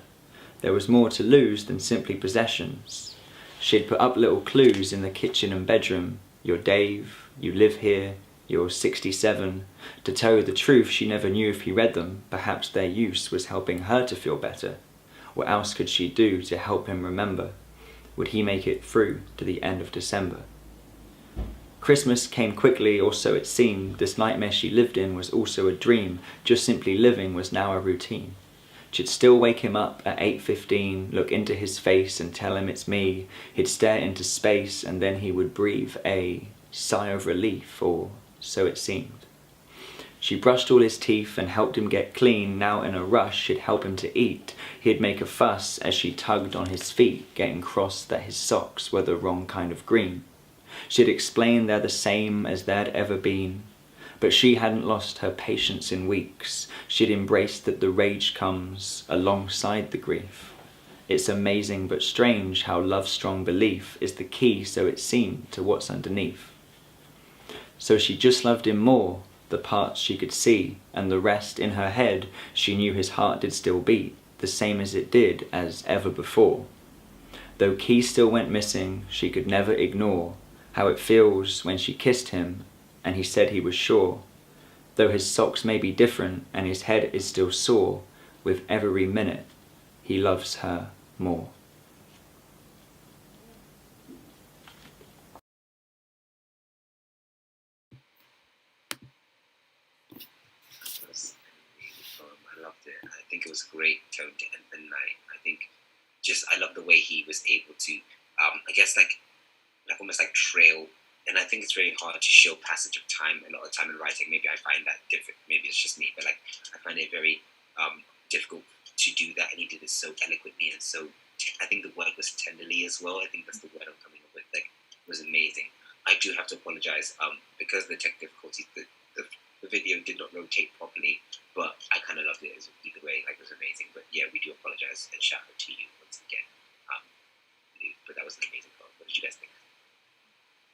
There was more to lose than simply possessions. She'd put up little clues in the kitchen and bedroom. You're Dave, you live here, you're 67. To tell you the truth, she never knew if he read them. Perhaps their use was helping her to feel better. What else could she do to help him remember? Would he make it through to the end of December? Christmas came quickly, or so it seemed. This nightmare she lived in was also a dream. Just simply living was now a routine. She'd still wake him up at 8:15, look into his face and tell him it's me. He'd stare into space and then he would breathe a sigh of relief, or so it seemed. She brushed all his teeth and helped him get clean. Now in a rush she'd help him to eat. He'd make a fuss as she tugged on his feet, getting cross that his socks were the wrong kind of green. She'd explain they're the same as they'd ever been. But she hadn't lost her patience in weeks. She'd embraced that the rage comes alongside the grief. It's amazing but strange how love-strong belief is the key, so it seemed, to what's underneath. So she just loved him more, the parts she could see, and the rest in her head, she knew his heart did still beat, the same as it did as ever before. Though keys still went missing, she could never ignore how it feels when she kissed him and he said he was sure. Though his socks may be different and his head is still sore, with every minute he loves her more. I loved it. I think it was a great tone to end the night. I love the way he was able to, I guess like almost like trail. And I think it's very hard to show passage of time. A lot of time in writing, maybe I find that different. Maybe it's just me, but like I find it very difficult to do that. And he did it so eloquently and so. I think the word was tenderly as well. I think that's the word I'm coming up with. Like, it was amazing. I do have to apologize because of the tech difficulties. The video did not rotate properly, but I kind of loved it either way. Like, it was amazing. But yeah, we do apologize and shout out to you once again. But that was an amazing poem. What did you guys think?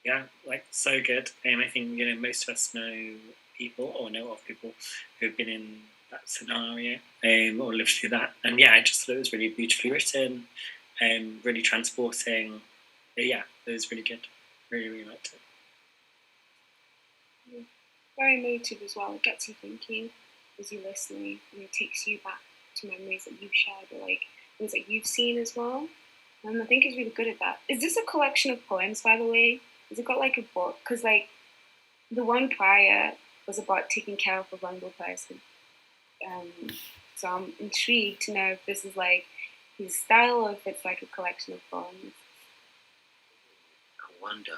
Yeah, like so good. I think most of us know people or know of people who've been in that scenario or lived through that. And yeah, I just thought it was really beautifully written, really transporting. But yeah, it was really good. Really, really liked it. Very emotive as well. It gets you thinking as you're listening, and it takes you back to memories that you've shared or like things that you've seen as well. And I think he's really good at that. Is this a collection of poems, by the way? Has it got like a book? Because like the one prior was about taking care of a vulnerable person. So I'm intrigued to know if this is like his style or if it's like a collection of poems. I wonder.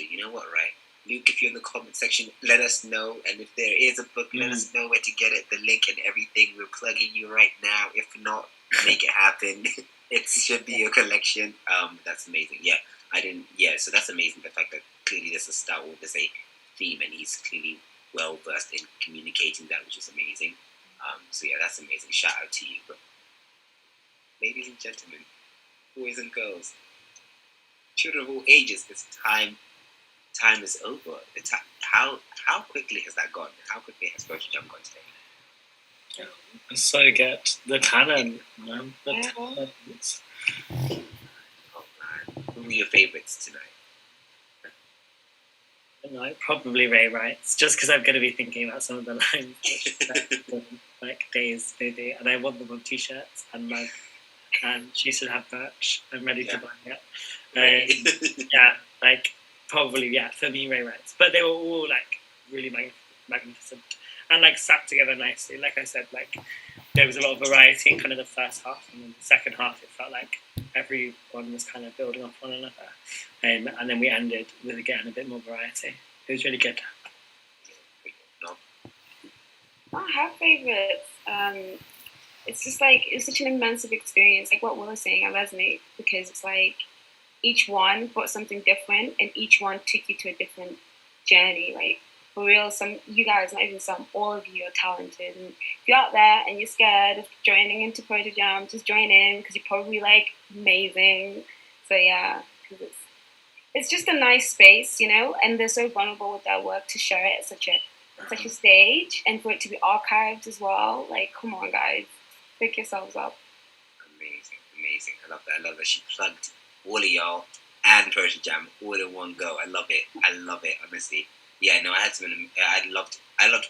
You know what, right? Luke, if you're in the comment section, let us know. And if there is a book, let us know where to get it, the link and everything. We're plugging you right now. If not, make it happen. It should be a collection. That's amazing. So that's amazing. The fact that clearly there's a style, there's a theme, and he's clearly well versed in communicating that, which is amazing. So yeah, that's amazing. Shout out to you. But ladies and gentlemen, boys and girls, children of all ages, it's time. Time is over. How quickly has that gone? How quickly has Poetry Jam gone today? So good. The canon, man. The talents. Oh man, who were your favorites tonight? Like, probably Ray writes, just because I'm going to be thinking about some of the lines, like days, maybe, and I want them on t-shirts and mug, and she should have merch. I'm ready to buy it. Yeah, like probably for me Ray writes, but they were all like really magnificent and like sat together nicely. Like I said, like there was a lot of variety in kind of the first half, and then the second half it felt like everyone was kind of building off one another, and then we ended with again a bit more variety. It was really good. I have favorites. It's just like it was such an immersive experience. Like what Will was saying, I resonate because it's like each one brought something different, and each one took you to a different journey. Like for real, you guys, not even some, all of you are talented. And if you're out there and you're scared of joining into Poetry Jam, just join in because you're probably like amazing. So yeah, because it's just a nice space, and they're so vulnerable with their work to share it at such a stage, and for it to be archived as well. Like, come on, guys, pick yourselves up. Amazing. I love that she plugged all of y'all and Poetry Jam all in one go. I love it, honestly. Yeah, no, I loved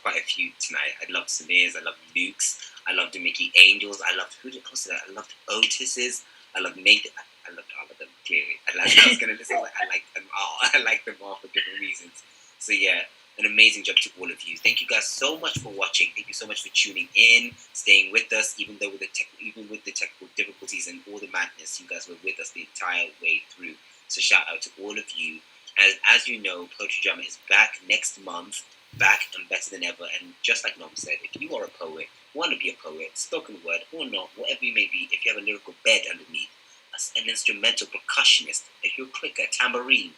quite a few tonight. I loved Samir's, I loved Luke's, I loved the Mickey Angels, I loved I loved Otis's, I loved Nathan. I loved all of them, clearly. I was going to listen, I liked them all. I liked them all for different reasons. So yeah, an amazing job to all of you. Thank you guys so much for watching. Thank you so much for tuning in, staying with us, even with the technical difficulties and all the madness. You guys were with us the entire way through. So shout out to all of you. As you know, Poetry Jam is back next month, back and better than ever. And just like Nom said, if you are a poet, want to be a poet, spoken word or not, whatever you may be, if you have a lyrical bed underneath, an instrumental percussionist, if you're a clicker, tambourine,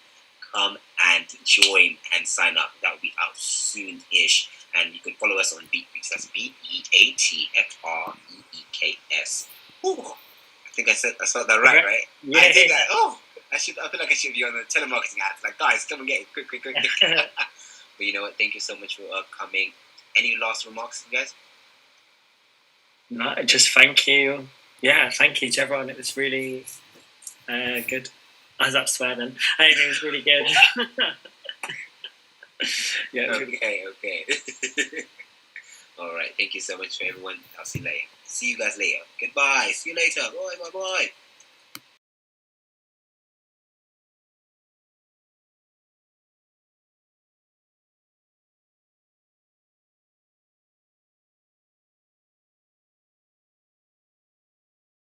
come and join and sign up. That will be out soon-ish. And you can follow us on Beatfreaks. That's BEATFREEKS. Ooh, I think I spelled that right? Yeah. I did that. I feel like I should be on the telemarketing ads. Like, guys, come and get it quick. But you know what? Thank you so much for coming. Any last remarks, you guys? No, just thank you. Yeah, thank you to everyone. It was really Good. I was about to swear then. I think it was really good. Yeah. Okay. All right. Thank you so much for everyone. I'll see you later. See you guys later. Goodbye. See you later. Bye.